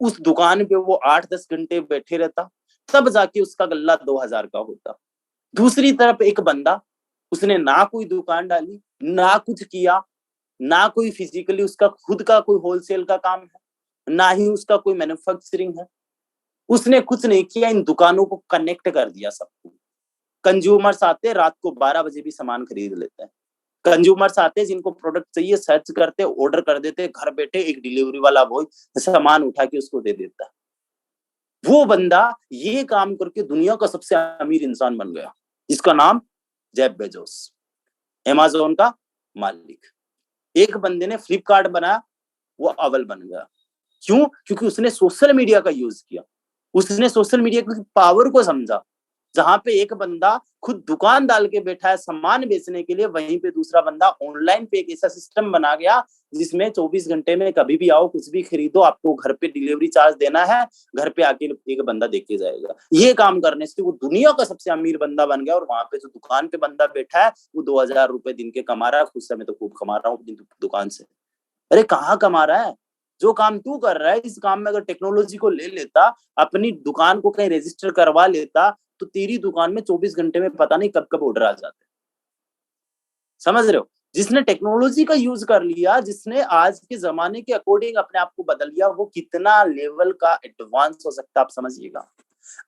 [SPEAKER 2] उस दुकान पे वो 8-10 घंटे बैठे रहता, तब जाके उसका गल्ला 2,000 का होता। दूसरी तरफ एक बंदा, उसने ना कोई दुकान डाली, ना कुछ किया, ना कोई फिजिकली उसका खुद का कोई होलसेल का काम है, ना ही उसका कोई मैन्युफैक्चरिंग है, उसने कुछ नहीं किया, इन दुकानों को कनेक्ट कर दिया सबको। कंज्यूमर्स आते, रात को 12 बजे भी सामान खरीद लेते हैं। कंज्यूमर्स आते, जिनको प्रोडक्ट चाहिए सर्च करते, ऑर्डर कर देते, घर बैठे एक डिलीवरी वाला बॉय सामान उठा के उसको दे देता। वो बंदा ये काम करके दुनिया का सबसे अमीर इंसान बन गया, जिसका नाम जेफ बेजोस, अमेज़न का मालिक। एक बंदे ने फ्लिपकार्ट बनाया, वो अव्वल बन गया। क्यों? क्योंकि उसने सोशल मीडिया का यूज किया, उसने सोशल मीडिया की पावर को समझा। जहां पे एक बंदा खुद दुकान डाल के बैठा है सामान बेचने के लिए, वहीं पे दूसरा बंदा ऑनलाइन पे एक ऐसा सिस्टम बना गया जिसमें 24 घंटे में कभी भी आओ, कुछ भी खरीदो, आपको घर पे डिलीवरी चार्ज देना है, घर पे आके एक बंदा देके जाएगा। ये काम करने से वो दुनिया का सबसे अमीर बंदा बन गया। और वहां पे जो दुकान पे बंदा बैठा है, वो 2,000 रुपए दिन के कमा रहा है। कुछ समय तो खूब कमा रहा हूँ अपनी दुकान से। अरे कहाँ कमा रहा है? जो काम तू कर रहा है, इस काम में अगर टेक्नोलॉजी को ले लेता, अपनी दुकान को कहीं रजिस्टर करवा लेता, तो तेरी दुकान में 24 घंटे में पता नहीं कब कब ऑर्डर आ जाते। समझ रहे हो? जिसने टेक्नोलॉजी का यूज कर लिया, जिसने आज के जमाने के अकॉर्डिंग अपने आप को बदल लिया, वो कितना लेवल का एडवांस हो सकता है, आप समझिएगा।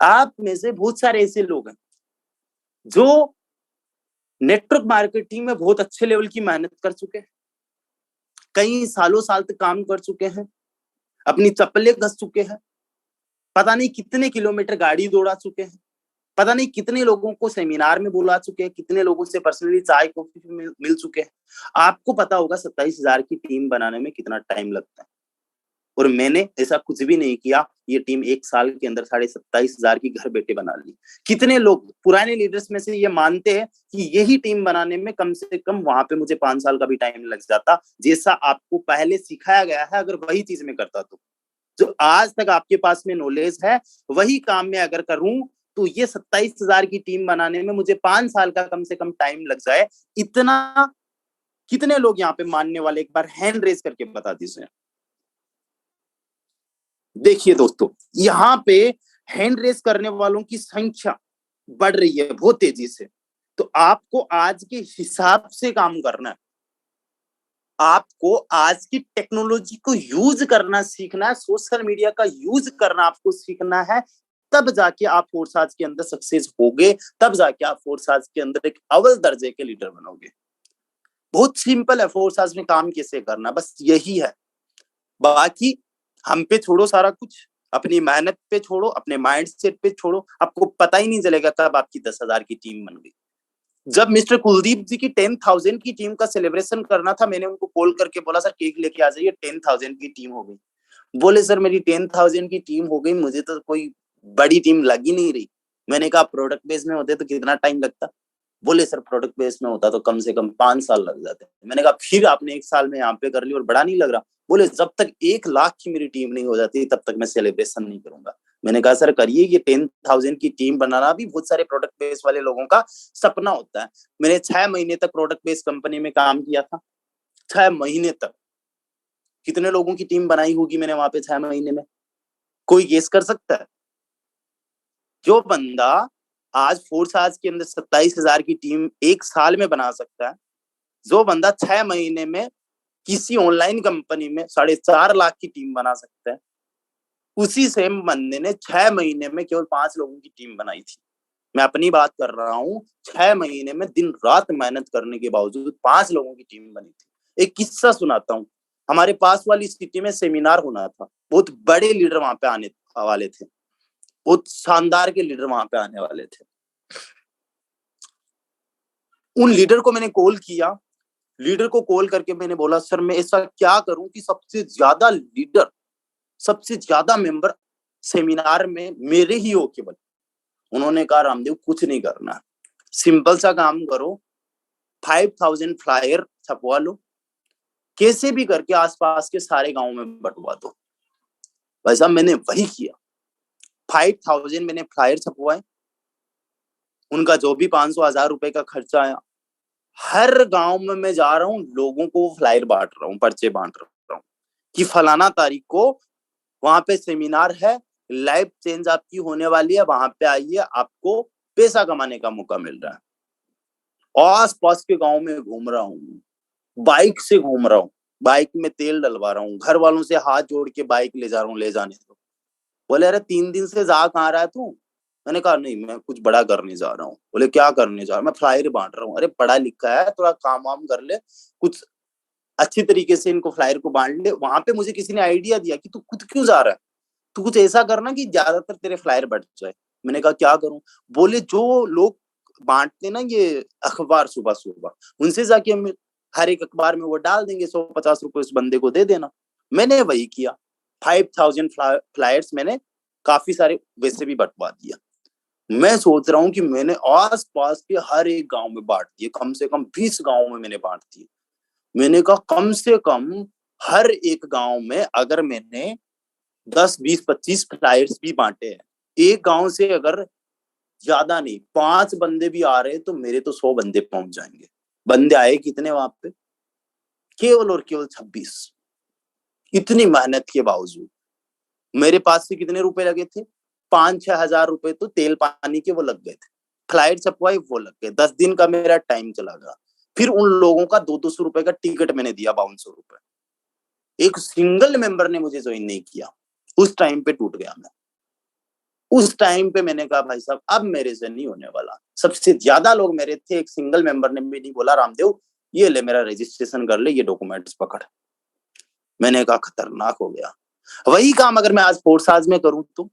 [SPEAKER 2] आप में से बहुत सारे ऐसे लोग हैं जो नेटवर्क मार्केटिंग में बहुत अच्छे लेवल की मेहनत कर चुके हैं, कई सालों साल तक काम कर चुके हैं, अपनी चप्पलें घस चुके हैं, पता नहीं कितने किलोमीटर गाड़ी दौड़ा चुके हैं, पता नहीं कितने लोगों को सेमिनार में बुला चुके हैं, कितने लोगों से पर्सनली चाय कॉफी मिल चुके हैं। आपको पता होगा 27,000 की टीम बनाने में कितना टाइम लगता है। और मैंने ऐसा कुछ भी नहीं किया। ये टीम 1 साल के अंदर 27,500 की घर बैठे बना ली। कितने लोग पुराने लीडर्स में से ये मानते हैं कि यही टीम बनाने में कम से कम वहां पे मुझे 5 साल का भी टाइम लग जाता, जैसा आपको पहले सिखाया गया है, अगर वही चीज में करता तो। जो आज तक आपके पास में नॉलेज है वही काम में अगर करूं तो ये 27,000 की टीम बनाने में मुझे 5 साल का कम से कम टाइम लग जाए। इतना कितने लोग यहाँ पे मानने वाले, एक बार हैंड रेज करके बता दीजिए। देखिए दोस्तों, यहाँ पे हैंड रेज करने वालों की संख्या बढ़ रही है बहुत तेजी से। तो आपको आज के हिसाब से काम करना है, आपको आज की टेक्नोलॉजी को यूज करना सीखना है, सोशल मीडिया का यूज करना आपको सीखना है। तब जाके आप फोर्साज के अंदर सक्सेस होगे, तब जाके आप फोर्साज के अंदर एक अव्वल दर्जे के लीडर बनोगे। बहुत सिंपल है फोर्साज में काम कैसे करना, बस यही है। बाकी हम पे छोड़ो सारा कुछ, अपनी मेहनत पे छोड़ो, अपने माइंड सेट पे छोड़ो, आपको पता ही नहीं चलेगा कब आपकी 10,000 की टीम बन गई। जब मिस्टर कुलदीप जी की 10,000 की टीम का सेलिब्रेशन करना था, मैंने उनको कॉल करके बोला सर केक लेके आ जाइए, 10,000 की टीम हो गई। बोले सर मेरी 10,000 की टीम हो गई, मुझे तो कोई बड़ी टीम लग ही नहीं रही। मैंने कहा प्रोडक्ट बेस में होते तो कितना टाइम लगता? बोले सर प्रोडक्ट बेस में होता तो कम से कम 5 साल लग जाते। मैंने कहा फिर आपने 1 साल में यहाँ पे कर ली और बड़ा नहीं लग रहा? बोले जब तक 1 लाख की मेरी टीम नहीं हो जाती तब तक मैं सेलिब्रेशन नहीं करूंगा। मैंने कहा सर करिए, ये 10,000 की टीम बनाना भी बहुत सारे प्रोडक्ट बेस वाले लोगों का सपना होता है। मैंने 6 महीने तक प्रोडक्ट बेस कंपनी में काम किया था। 6 महीने तक कितने लोगों की टीम बनाई होगी मैंने वहां पे 6 महीने में? कोई गेस कर सकता है? जो बंदा आज फोर्स के अंदर 27,000 की टीम 1 साल में बना सकता है, जो बंदा 6 महीने में किसी ऑनलाइन कंपनी में 4.5 लाख की टीम बना सकता है, उसी सेम बंदे ने 6 महीने में केवल 5 लोगों की टीम बनाई थी। मैं अपनी बात कर रहा हूँ, 6 महीने में दिन रात मेहनत करने के बावजूद 5 लोगों की टीम बनी थी। एक किस्सा सुनाता हूँ। हमारे पास वाली सिटी में सेमिनार होना था, बहुत बड़े लीडर वहां पे आने वाले थे, बहुत शानदार के लीडर वहां पे आने वाले थे। उन लीडर को मैंने कॉल किया, लीडर को कॉल करके मैंने बोला सर मैं ऐसा क्या करूं कि सबसे ज्यादा लीडर, सबसे ज्यादा मेंबर सेमिनार में मेरे ही हो केवल। उन्होंने कहा रामदेव कुछ नहीं करना, सिंपल सा काम करो, 5,000 फ्लायर छपवा लो, कैसे भी करके आसपास के सारे गांव में बंटवा दो। वैसा मैंने वही किया, 5,000 मैंने फ्लायर छपवाए। उनका जो भी 500-1000 रुपए का खर्चा आया, हर गांव में मैं जा रहा हूँ, लोगों को फ्लायर बांट रहा हूँ, पर्चे बांट रहा हूँ कि फलाना तारीख को वहां पे सेमिनार है, लाइफ चेंज आपकी होने वाली है, वहां पे आइए, आपको पैसा कमाने का मौका मिल रहा है। आस पास के गांव में घूम रहा हूँ, बाइक से घूम रहा हूँ, बाइक में तेल डलवा रहा हूँ, घर वालों से हाथ जोड़ के बाइक ले जा रहा हूँ, ले जाने दो। बोले अरे 3 दिन से जा कहाँ रहा है तू? मैंने कहा नहीं मैं कुछ बड़ा करने जा रहा हूँ। बोले क्या करने जा रहा हूँ? मैं फ्लायर बांट रहा हूँ। अरे पढ़ा लिखा है, थोड़ा काम वाम कर ले, कुछ अच्छी तरीके से इनको फ्लायर को बांट ले। वहां पे मुझे किसी ने आइडिया दिया कि तू खुद क्यों जा रहा है, तू कुछ ऐसा करना कि ज्यादातर तेरे फ्लायर बट जाए। मैंने कहा क्या करूं? बोले जो लोग बांटते ना ये अखबार सुबह सुबह, उनसे जाके हम हर एक अखबार में वो डाल देंगे, 150 रुपए उस बंदे को दे देना। मैंने वही किया, 5,000 फ्लायर्स मैंने काफी सारे वैसे भी बंटवा दिया। मैं सोच रहा हूँ कि मैंने आस पास के हर एक गांव में बांट दिए, कम से कम 20 गांव में मैंने बांट दिए। मैंने कहा कम से कम हर एक गांव में अगर मैंने 10, 20, 25 फ्लायर्स भी बांटे हैं, एक गांव से अगर ज्यादा नहीं 5 बंदे भी आ रहे तो मेरे तो 100 बंदे पहुंच जाएंगे। बंदे आए कितने वहां पे? केवल और केवल 26। इतनी मेहनत के बावजूद मेरे पास से कितने रुपए लगे थे? 5-6 हजार रुपए तो तेल पानी के वो लग गए थे, फ्लाइट छपवाई वो लग गए, 10 दिन का मेरा टाइम चला गया। फिर उन लोगों का 200 रुपए का टिकट मैंने दिया, 5200 रुपए। एक सिंगल मेंबर ने मुझे ज्वाइन नहीं किया। उस टाइम पे टूट गया मैं। उस टाइम पे मैंने कहा भाई साहब अब मेरे से नहीं होने वाला। सबसे ज्यादा लोग मेरे थे, एक सिंगल मेंबर ने भी नहीं बोला रामदेव ये ले मेरा रजिस्ट्रेशन कर ले, ये डॉक्यूमेंट्स पकड़। मैंने कहा खतरनाक हो गया। वही काम अगर मैं आज फोर्साज में करूं तो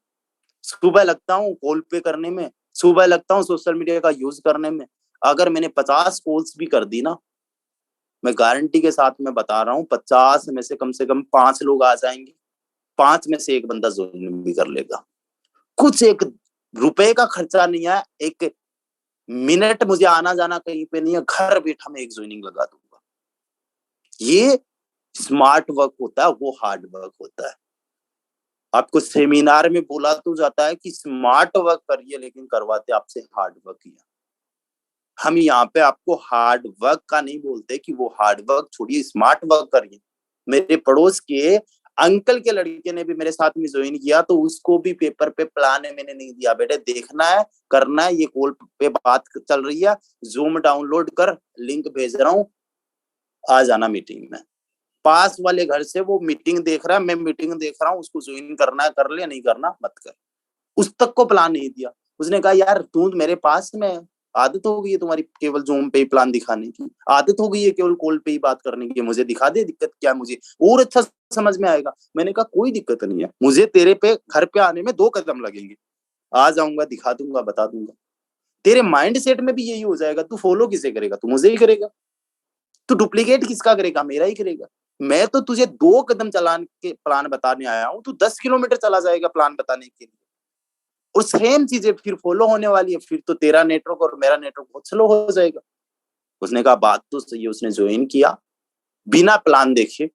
[SPEAKER 2] सुबह लगता हूँ कॉल पे करने में, सुबह लगता हूँ सोशल मीडिया का यूज करने में। अगर मैंने 50 कॉल्स भी कर दी ना, मैं गारंटी के साथ मैं बता रहा हूँ 50 में से कम 5 लोग आ जाएंगे। 5 में से एक बंदा ज्वाइन भी कर लेगा। कुछ एक रुपए का खर्चा नहीं है, एक मिनट मुझे आना जाना कहीं पे नहीं है, घर बैठा मैं एक ज्वाइनिंग लगा दूंगा। ये स्मार्ट वर्क होता है, वो हार्ड वर्क होता है। आपको सेमिनार में बोला तो जाता है कि स्मार्ट वर्क करिए, लेकिन करवाते आपसे हार्ड वर्क ही है। हम यहाँ पे आपको हार्ड वर्क का नहीं बोलते कि वो हार्ड वर्क छोड़िए, स्मार्ट वर्क करिए। मेरे पड़ोस के अंकल के लड़के ने भी मेरे साथ में ज्वाइन किया, तो उसको भी पेपर पे प्लान है मैंने नहीं दिया, बेटे देखना है, करना है, ये कॉल पे बात चल रही है, जूम डाउनलोड कर, लिंक भेज रहा हूँ, आ जाना मीटिंग में। पास वाले घर से वो मीटिंग देख रहा है, मैं मीटिंग देख रहा हूँ, उसको ज्वाइन करना है कर ले, नहीं करना मत कर। उस तक को प्लान नहीं दिया। उसने कहा यार तू मेरे पास में, आदत हो गई है तुम्हारी केवल जूम पे ही प्लान दिखाने की, आदत हो गई है केवल कॉल पे ही बात करने की, मुझे दिखा दे, दिक्कत क्या है मुझे और अच्छा समझ में आएगा। मैंने कहा कोई दिक्कत नहीं है, मुझे तेरे पे घर पे आने में 2 कदम लगेंगे, आ जाऊंगा, दिखा दूंगा, बता दूंगा। तेरे माइंड सेट में भी यही हो जाएगा, तू फॉलो किसे करेगा, तू मुझे ही करेगा, तू डुप्लीकेट किसका करेगा, मेरा ही करेगा। मैं तो तुझे 2 कदम चलाने के प्लान बताने आया हूँ, तू 10 किलोमीटर चला जाएगा प्लान बताने के लिए। और सेम चीजें फिर फॉलो होने वाली है, फिर तो तेरा नेटवर्क और मेरा नेटवर्क बहुत स्लो हो जाएगा। उसने कहा बात तो सही है, उसने ज्वाइन किया बिना प्लान देखे,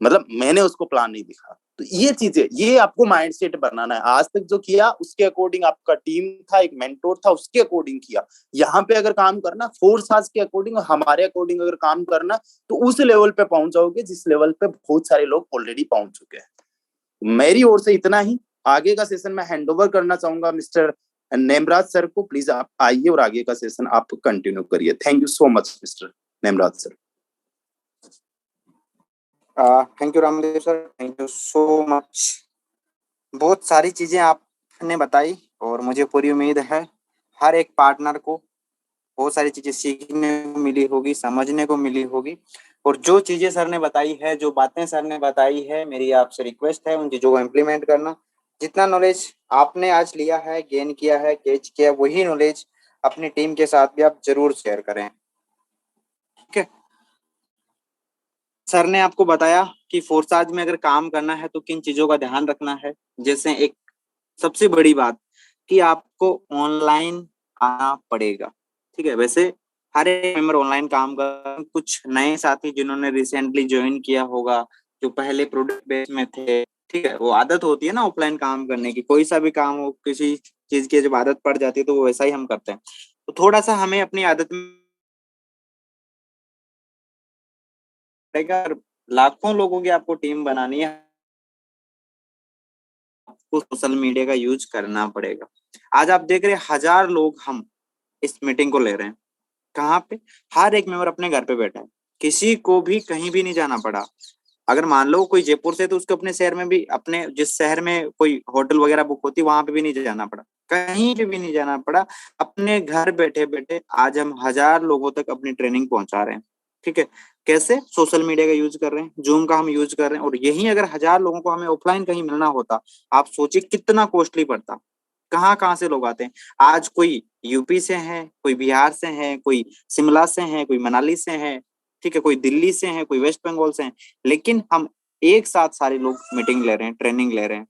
[SPEAKER 2] मतलब मैंने उसको प्लान नहीं दिखा। तो ये चीजें, ये आपको माइंडसेट बनाना है। आज तक जो किया उसके अकॉर्डिंग, आपका टीम था, एक मेंटोर था, उसके अकॉर्डिंग किया। यहाँ पे अगर काम करना फोर्स आज के अकॉर्डिंग और हमारे अकॉर्डिंग अगर काम करना, तो उस लेवल पे पहुंच जाओगे जिस लेवल पे बहुत सारे लोग ऑलरेडी पहुंच चुके हैं। मेरी ओर से इतना ही। आगे का सेशन मैं हैंड ओवर करना चाहूंगा मिस्टर नेमराज सर को। प्लीज आप आइए और आगे का सेशन आप कंटिन्यू करिए। Thank you so much mister Nemraj sir.
[SPEAKER 1] Thank you Ramdev sir, thank you so much. बहुत सारी चीजें आपने बताई और मुझे पूरी उम्मीद है हर एक पार्टनर को बहुत सारी चीजें सीखने को मिली होगी, समझने को मिली होगी। और जो चीजें सर ने बताई है, जो बातें सर ने बताई है, मेरी आपसे रिक्वेस्ट है उन चीजों को इम्प्लीमेंट करना। जितना नॉलेज आपने आज लिया है, गेन किया है, कैच किया, वही नॉलेज अपनी टीम के साथ भी आप जरूर शेयर करें। ठीक है। सर ने आपको बताया कि फोर्साज में अगर काम करना है तो किन चीजों का ध्यान रखना है। जैसे एक सबसे बड़ी बात कि आपको ऑनलाइन आना पड़ेगा। ठीक है। वैसे हर एक मेंबर ऑनलाइन काम कर, कुछ नए साथी जिन्होंने रिसेंटली ज्वाइन किया होगा, जो पहले प्रोडक्ट बेस में थे, ठीक है, वो आदत होती है ना ऑफलाइन काम करने की। कोई सा भी काम हो, किसी चीज की जब आदत पड़ जाती है तो वो वैसा ही हम करते हैं। तो थोड़ा सा हमें अपनी आदत में पड़ेगा। लाखों लोगों की आपको टीम बनानी है, आपको सोशल मीडिया का यूज करना पड़ेगा। आज आप देख रहे हैं 1000 लोग हम इस मीटिंग को ले रहे हैं। कहाँ पे? हर एक मेंबर अपने घर पे बैठा है, किसी को भी कहीं भी नहीं जाना पड़ा। अगर मान लो कोई जयपुर से, तो उसको अपने शहर में भी, अपने जिस शहर में कोई होटल वगैरह बुक होती वहां पे भी नहीं जाना पड़ा, कहीं पे भी नहीं जाना पड़ा। अपने घर बैठे बैठे आज हम 1000 लोगों तक अपनी ट्रेनिंग पहुंचा रहे हैं। ठीक है। कैसे? सोशल मीडिया का यूज कर रहे हैं, जूम का हम यूज कर रहे हैं। और यही अगर 1000 लोगों को हमें ऑफलाइन कहीं मिलना होता, आप सोचिए कितना कॉस्टली पड़ता। कहाँ कहाँ से लोग आते हैं। आज कोई यूपी से है, कोई बिहार से है, कोई शिमला से है, कोई मनाली से है, ठीक है, कोई दिल्ली से है, कोई वेस्ट बंगाल से है। लेकिन हम एक साथ सारे लोग मीटिंग ले रहे हैं, ट्रेनिंग ले रहे हैं।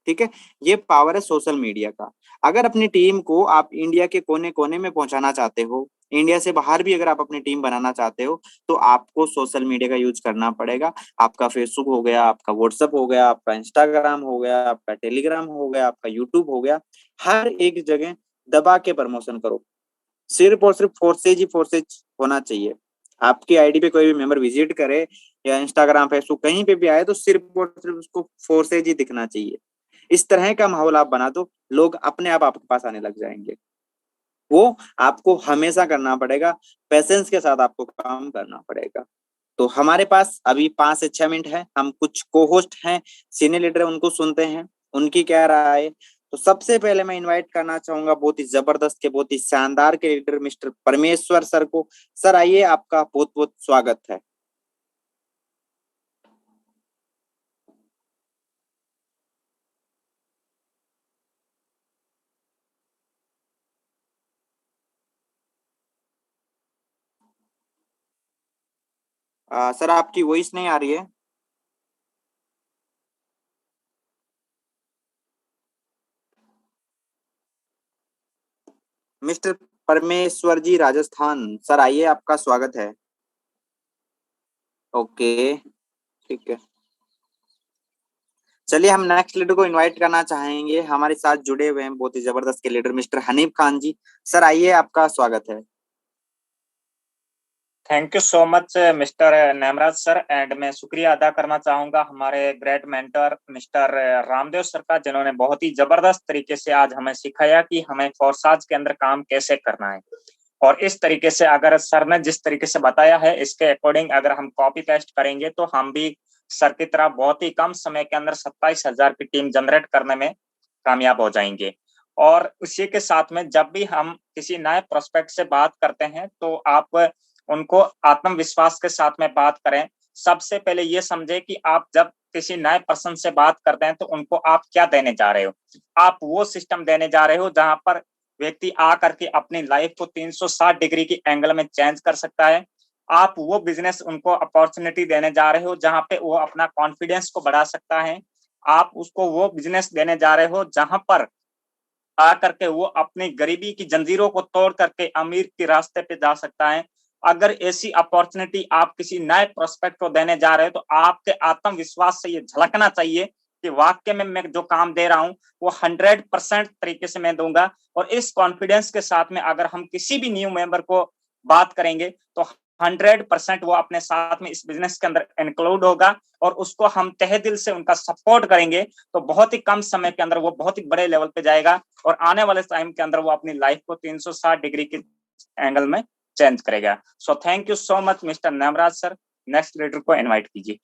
[SPEAKER 1] ठीक है। ये पावर है सोशल मीडिया का। अगर अपनी टीम को आप इंडिया के कोने कोने में पहुंचाना चाहते हो, इंडिया से बाहर भी अगर आप अपनी टीम बनाना चाहते हो, तो आपको सोशल मीडिया का यूज करना पड़ेगा। आपका फेसबुक हो गया, आपका व्हाट्सएप हो गया, आपका इंस्टाग्राम हो गया, आपका टेलीग्राम हो गया, आपका यूट्यूब हो गया। हर एक जगह दबा के प्रमोशन करो। सिर्फ और सिर्फ फोर्सेज ही फोर्सेज होना चाहिए। आपकी आईडी पे कोई भी मेंबर विजिट करे या इंस्टाग्राम फेसबुक कहीं पे भी आए, तो सिर्फ और सिर्फ उसको फोर्सेज ही दिखना चाहिए। इस तरह का माहौल आप बना दो, लोग अपने आप आपके पास आने लग जाएंगे। वो आपको हमेशा करना पड़ेगा, पेशेंस के साथ आपको काम करना पड़ेगा। तो हमारे पास अभी 5 से 6 मिनट है। हम कुछ को होस्ट हैं, सीनियर लीडर, उनको सुनते हैं, उनकी क्या राय है। तो सबसे पहले मैं इनवाइट करना चाहूंगा बहुत ही जबरदस्त के, बहुत ही शानदार के लीडर मिस्टर परमेश्वर सर को। सर आइए, आपका बहुत बहुत स्वागत है। सर आपकी वॉइस नहीं आ रही है। मिस्टर परमेश्वर जी राजस्थान, सर आइए, आपका स्वागत है। ओके, ठीक है। चलिए हम नेक्स्ट लीडर को इनवाइट करना चाहेंगे। हमारे साथ जुड़े हुए हैं बहुत ही जबरदस्त के leader mister Hanif Khan ji. Sir आइए, आपका स्वागत है।
[SPEAKER 3] Thank you so much mister Nemraj sir. And मैं शुक्रिया अदा करना चाहूंगा हमारे great mentor mister Ramdev sir का, जिन्होंने बहुत ही जबरदस्त तरीके से आज हमें सिखाया कि हमें फोर्साज के अंदर काम कैसे करना है। और इस तरीके से अगर सर ने जिस तरीके से बताया है, इसके अकॉर्डिंग अगर हम कॉपी पेस्ट करेंगे तो हम भी सर की तरह बहुत ही कम समय के अंदर 27,000 की टीम जनरेट करने में कामयाब हो जाएंगे। और उसी के साथ में जब भी हम किसी नए प्रोस्पेक्ट से बात करते हैं तो आप उनको आत्मविश्वास के साथ में बात करें। सबसे पहले ये समझे कि आप जब किसी नए पर्सन से बात करते हैं तो उनको आप क्या देने जा रहे हो। आप वो सिस्टम देने जा रहे हो जहां पर व्यक्ति आ करके अपनी लाइफ को 360 डिग्री की एंगल में चेंज कर सकता है। आप वो बिजनेस उनको अपॉर्चुनिटी देने जा रहे हो जहां पे वो अपना कॉन्फिडेंस को बढ़ा सकता है। आप उसको वो बिजनेस देने जा रहे हो जहां पर आ करके वो अपनी गरीबी की जंजीरों को तोड़ करके अमीर के रास्ते पे जा सकता है। अगर ऐसी अपॉर्चुनिटी आप किसी नए प्रोस्पेक्ट को देने जा रहे हो तो आपके आत्मविश्वास से ये झलकना चाहिए कि वाकई में मैं जो काम दे रहा हूं वो 100% तरीके से मैं दूंगा। और इस कॉन्फिडेंस के साथ में अगर हम किसी भी न्यू मेंबर को बात करेंगे तो 100% वो अपने साथ में इस बिजनेस के अंदर इंक्लूड होगा और उसको हम तहे दिल से उनका सपोर्ट करेंगे तो बहुत ही कम समय के अंदर वो बहुत ही बड़े लेवल पे जाएगा और आने वाले टाइम के अंदर वो अपनी लाइफ को 360 डिग्री के एंगल में चेंज करेगा। So thank you so much mister Namraj sir. Next leader को इनवाइट कीजिए।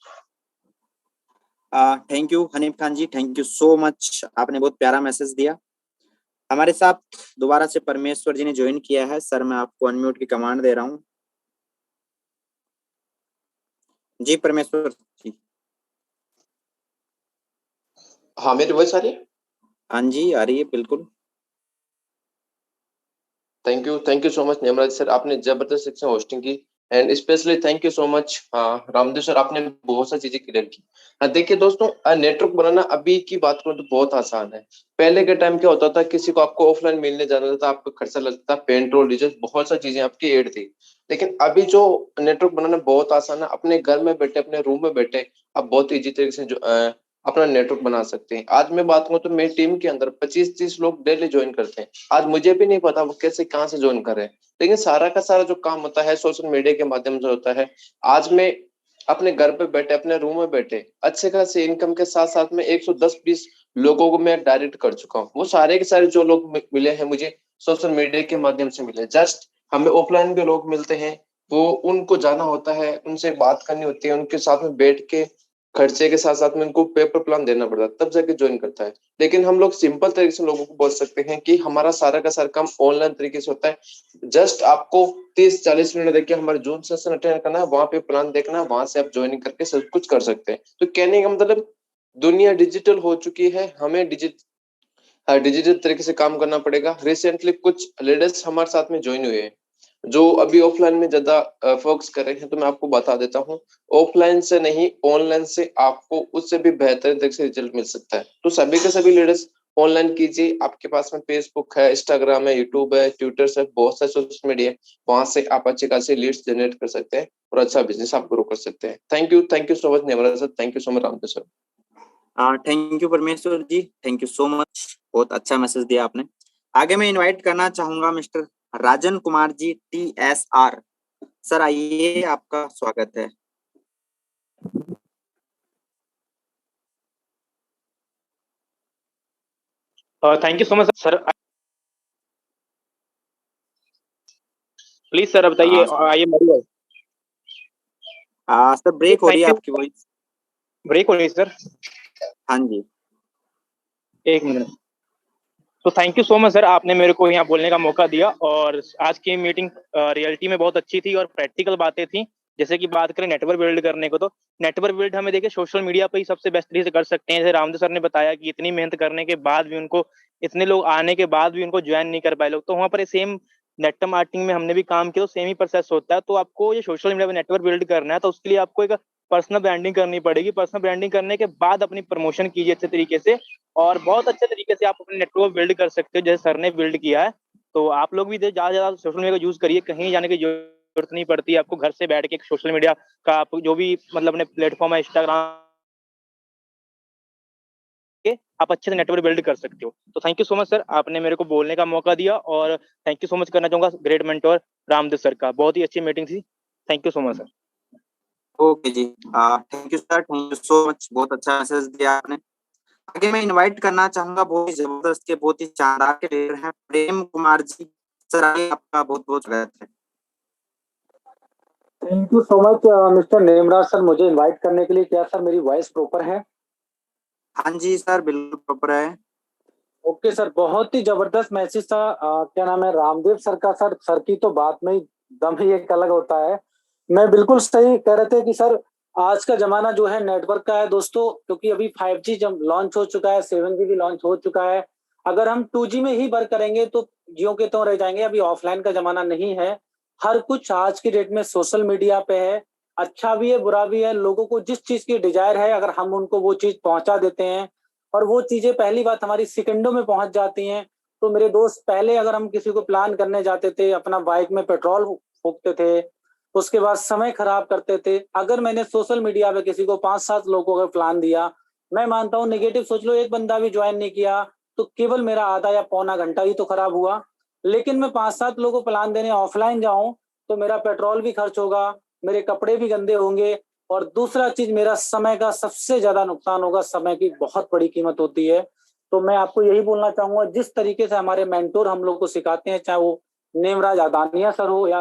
[SPEAKER 1] Thank you Hanif Khan ji, thank you so much, आपने बहुत प्यारा मैसेज दिया। हमारे साथ दोबारा से परमेश्वर जी ने ज्वाइन किया है। सर मैं आपको अनम्यूट की कमांड दे रहा हूँ। जी परमेश्वर जी।
[SPEAKER 4] हाँ, मेरी वॉइस आ रही है?
[SPEAKER 1] हाँ जी आ रही है, बिल्कुल।
[SPEAKER 4] Thank you so much Nemraj sir, आपने जबरदस्त सेक्शन होस्टिंग की। And specially thank you so much Ramdev sir, आपने बहुत सारी चीजें क्लियर की। देखिए दोस्तों, नेटवर्क बनाना अभी की बात करूं तो बहुत आसान है। पहले के टाइम क्या होता था, किसी को आपको ऑफलाइन मिलने जाना था, आपको खर्चा लगता था, पेट्रोल डीजल बहुत सारी चीजें आपकी एड थी। लेकिन अभी जो नेटवर्क बनाना बहुत आसान है, अपने घर में बैठे अपने रूम में बैठे आप बहुत इजी तरीके से जो अपना नेटवर्क बना सकते हैं। आज मैं बात करूं तो मेरी टीम के अंदर 25-30 लोग डेली ज्वाइन करते हैं। आज मुझे भी नहीं पता वो कैसे कहाँ से ज्वाइन कर रहे हैं, लेकिन सारा का सारा जो काम होता है सोशल मीडिया के माध्यम से होता है। आज मैं अपने घर पे बैठे अपने रूम में बैठे अच्छे खासे इनकम के साथ साथ में 110-20 लोगों को मैं डायरेक्ट कर चुका हूँ। वो सारे के सारे जो लोग मिले हैं मुझे सोशल मीडिया के माध्यम से मिले। जस्ट हमें ऑफलाइन के लोग मिलते हैं, वो उनको जाना होता है, उनसे बात करनी होती है, उनके साथ में बैठ के खर्चे के साथ साथ में उनको पेपर प्लान देना पड़ता है, तब जाके ज्वाइन करता है। लेकिन हम लोग सिंपल तरीके से लोगों को बोल सकते हैं कि हमारा सारा का सारा काम ऑनलाइन तरीके से होता है। जस्ट आपको 30-40 मिनट देखिए हमारे जून सेशन अटेंड करना है, वहां पे प्लान देखना है, वहां से आप ज्वाइनिंग करके सब कुछ कर सकते हैं। तो कहने का मतलब दुनिया डिजिटल हो चुकी है, हमें डिजिटल तरीके से काम करना पड़ेगा। रिसेंटली कुछ लीडर्स हमारे साथ में ज्वाइन हुए हैं जो अभी ऑफलाइन में ज्यादा फोकस कर रहे हैं, तो मैं आपको बता देता हूँ, ऑफलाइन से नहीं ऑनलाइन से आपको उससे भी बेहतर तरीके से रिजल्ट मिल सकता है। तो सभी के सभी लीडर्स ऑनलाइन कीजिए। आपके पास में फेसबुक है, इंस्टाग्राम है, यूट्यूब है, ट्विटर से बहुत सारे सोशल मीडिया है, वहां से आप अच्छे खासे लीड्स जनरेट कर सकते हैं और अच्छा बिजनेस आप ग्रो कर सकते हैं। Thank you so much Nemraj sir, thank you so much Ramdev sir.
[SPEAKER 1] Thank you Parmeshwar ji, thank you so much, बहुत अच्छा मैसेज दिया आपने। आगे मैं इनवाइट करना चाहूंगा mister Rajan Kumar ji TSR। Sir आइए, आपका स्वागत है।
[SPEAKER 5] Thank you so much sir. Please sir बताइए, आइए मेरी
[SPEAKER 1] सर ब्रेक हो रही है आपकी वॉइस।
[SPEAKER 5] ब्रेक हो रही है सर?
[SPEAKER 1] हाँ जी,
[SPEAKER 5] एक मिनट। तो thank you so much sir, आपने मेरे को यहाँ बोलने का मौका दिया। और आज की मीटिंग रियलिटी में बहुत अच्छी थी और प्रैक्टिकल बातें थी। जैसे कि बात करें नेटवर्क बिल्ड करने को, तो नेटवर्क बिल्ड हमें देखिए सोशल मीडिया पे ही सबसे बेस्ट तरीके से कर सकते हैं। जैसे रामदेव सर ने बताया कि इतनी मेहनत करने के बाद भी उनको, इतने लोग आने के बाद भी उनको ज्वाइन नहीं कर पाए लोग, तो वहाँ पर सेम नेटवर्क मार्केटिंग में हमने भी काम किया तो सेम ही प्रोसेस होता है। तो आपको ये सोशल मीडिया पे नेटवर्क बिल्ड करना है तो उसके लिए आपको एक पर्सनल ब्रांडिंग करनी पड़ेगी। पर्सनल ब्रांडिंग करने के बाद अपनी प्रमोशन कीजिए अच्छे तरीके से और बहुत अच्छे तरीके से आप अपने नेटवर्क बिल्ड कर सकते हो जैसे सर ने बिल्ड किया है। तो आप लोग भी ज्यादा से ज्यादा सोशल मीडिया का यूज करिए, कहीं जाने की जरूरत नहीं पड़ती, आपको घर से बैठ के एक सोशल मीडिया का आप जो भी मतलब अपने प्लेटफॉर्म है इंस्टाग्राम के आप अच्छे से नेटवर्क बिल्ड कर सकते हो। तो thank you so much sir, आपने मेरे को बोलने का मौका दिया, और थैंक यू सो मच करना चाहूंगा ग्रेट मेंटोर रामदेव सर का, बहुत ही अच्छी मीटिंग थी। Thank you so much sir.
[SPEAKER 1] Okay जी, thank you sir, thank you so much, बहुत अच्छा मैसेज दिया आपने। आगे मैं इनवाइट करना चाहूंगा बहुत ही जबरदस्त के बहुत ही शानदार के लीडर हैं प्रेम कुमार जी। सर आइए, आपका बहुत बहुत स्वागत है।
[SPEAKER 6] Thank you so much mister Nemraj sir, मुझे इनवाइट करने के लिए। क्या सर मेरी वॉइस प्रॉपर है?
[SPEAKER 1] हाँ जी सर, बिल्कुल प्रॉपर है।
[SPEAKER 6] ओके सर, बहुत ही जबरदस्त मैसेज था। क्या नाम है, रामदेव सर का। सर की तो बात में ही दम ही एक अलग होता है। मैं बिल्कुल सही कह रहे थे कि सर आज का जमाना जो है नेटवर्क का है दोस्तों, क्योंकि अभी 5G जब लॉन्च हो चुका है, 7G भी लॉन्च हो चुका है। अगर हम 2G में ही वर्क करेंगे तो जियो के तो रह जाएंगे। अभी ऑफलाइन का जमाना नहीं है, हर कुछ आज की डेट में सोशल मीडिया पे है। अच्छा भी है, बुरा भी है। लोगों को जिस चीज की डिजायर है, अगर हम उनको वो चीज पहुंचा देते हैं और वो चीजें पहली बात हमारी सेकंडों में पहुंच जाती हैं। तो मेरे दोस्त, पहले अगर हम किसी को प्लान करने जाते थे, अपना बाइक में पेट्रोल फूकते थे, उसके बाद समय खराब करते थे। अगर मैंने सोशल मीडिया पे किसी को 5-7 लोगों का प्लान दिया, मैं मानता हूँ नेगेटिव सोच लो, एक बंदा भी ज्वाइन नहीं किया तो केवल मेरा आधा या पौना घंटा ही तो खराब हुआ। लेकिन मैं 5-7 लोगों को प्लान देने ऑफलाइन जाऊं तो मेरा पेट्रोल भी खर्च होगा, मेरे कपड़े भी गंदे होंगे, और दूसरा चीज मेरा समय का सबसे ज्यादा नुकसान होगा। समय की बहुत बड़ी कीमत होती है। तो मैं आपको यही बोलना चाहूंगा, जिस तरीके से हमारे मेंटोर हम लोग को सिखाते हैं, चाहे वो नेमराज अदानिया सर हो या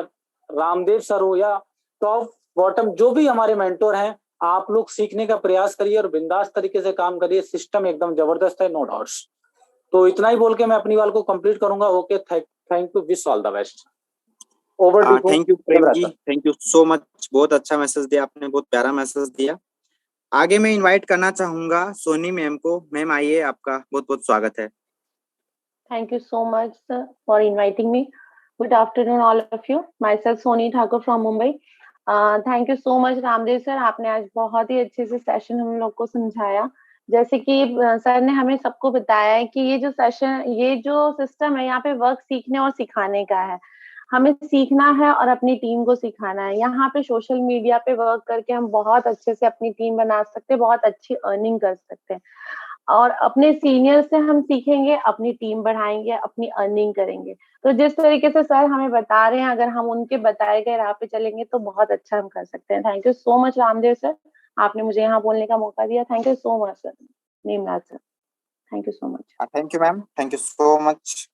[SPEAKER 6] रामदेव सर हो या टॉप बॉटम जो भी हमारे मेंटोर हैं, आप लोग सीखने का प्रयास करिए और बिंदास तरीके से काम करिए। सिस्टम एकदम जबरदस्त है, नो डाउट्स। तो इतना ही बोल के मैं अपनी बात को कंप्लीट करूंगा। Okay, thank you, wish all the best. Over to
[SPEAKER 1] thank you Prem ji, thank you so much, बहुत अच्छा मैसेज दिया आपने, बहुत प्यारा मैसेज दिया। आगे मैं इनवाइट करना चाहूंगा सोनी मैम को। मैम आइए, आपका बहुत बहुत स्वागत है।
[SPEAKER 7] Thank you so much, sir, for inviting me. Good afternoon, all of you. Myself, Soni Thakur from Mumbai. Thank you so much, Ramdev sir. आपने आज बहुत ही अच्छे से सेशन हम लोग को समझाया। जैसे कि सर ने हमें सबको बताया है कि ये जो सेशन, ये जो सिस्टम है, यहाँ पे वर्क सीखने और सिखाने का है। हमें सीखना है और अपनी टीम को सिखाना है। यहाँ पे सोशल मीडिया पे वर्क करके हम बहुत अच्छे से अपनी टीम बना सकते हैं, बहुत अच्छी अर्निंग कर सकते हैं, और अपने सीनियर से हम सीखेंगे, अपनी टीम बढ़ाएंगे, अपनी अर्निंग करेंगे। तो जिस तरीके से सर हमें बता रहे हैं, अगर हम उनके बताए गए राह पे चलेंगे तो बहुत अच्छा हम कर सकते हैं। Thank you so much Ramdev sir, आपने मुझे यहाँ बोलने का मौका दिया। Thank you so much sir, Nemraj sir, thank you so much.
[SPEAKER 1] Thank you ma'am, thank you so much.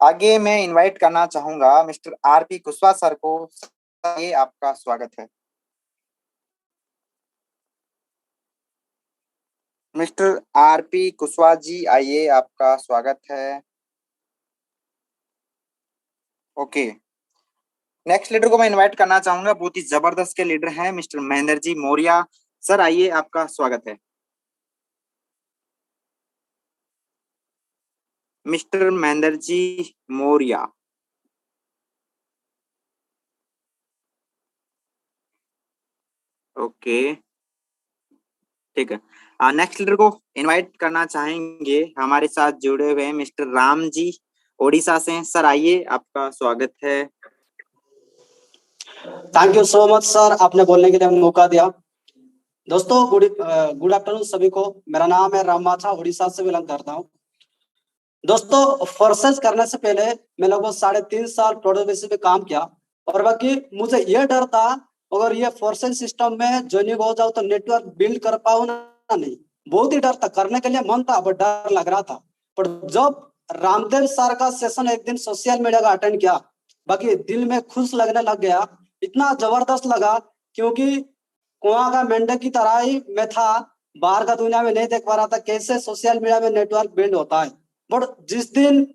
[SPEAKER 1] आगे मैं इनवाइट करना चाहूंगा मिस्टर आरपी कुशवाहा सर को। ये आपका स्वागत है। मिस्टर आरपी कुशवाहा जी आइए, आपका स्वागत है। ओके, नेक्स्ट लीडर को मैं इनवाइट करना चाहूंगा, बहुत ही जबरदस्त के लीडर हैं मिस्टर महेंद्र जी मौर्य। सर आइए, आपका स्वागत है। मिस्टर महेंद्र जी मौर्य। ओके, ठीक है। नेक्स्ट लीडर को इनवाइट करना चाहेंगे, हमारे साथ जुड़े हुए हैं मिस्टर राम जी ओडिशा से। सर आइए, आपका स्वागत है।
[SPEAKER 8] Thank you so much sir, आपने बोलने के लिए मौका दिया। दोस्तों गुड आफ्टरनून सभी को। मेरा नाम है राम माथा, उड़ीसा से बिलोंग करता हूँ। दोस्तों फोर्सेस करने से पहले मैं लगभग 3.5 साल प्रोडक्ट बेसिस पे काम किया, और बाकी मुझे ये डर था अगर ये फोर्सेस सिस्टम में ज्वाइनिंग हो जाओ तो नेटवर्क बिल्ड कर पाऊँ ना नहीं, बहुत ही डर था। करने के लिए मन था बट डर लग रहा था। पर जब रामदेव सर का सेशन एक दिन सोशल मीडिया का अटेंड किया, बाकी दिल में खुश लगने लग गया। इतना जबरदस्त लगा क्योंकि कुआं का मेंढक की तरह ही मैं था, बाहर का दुनिया में नहीं देख पा रहा था कैसे सोशल मीडिया में नेटवर्क बिल्ड होता है। बट जिस दिन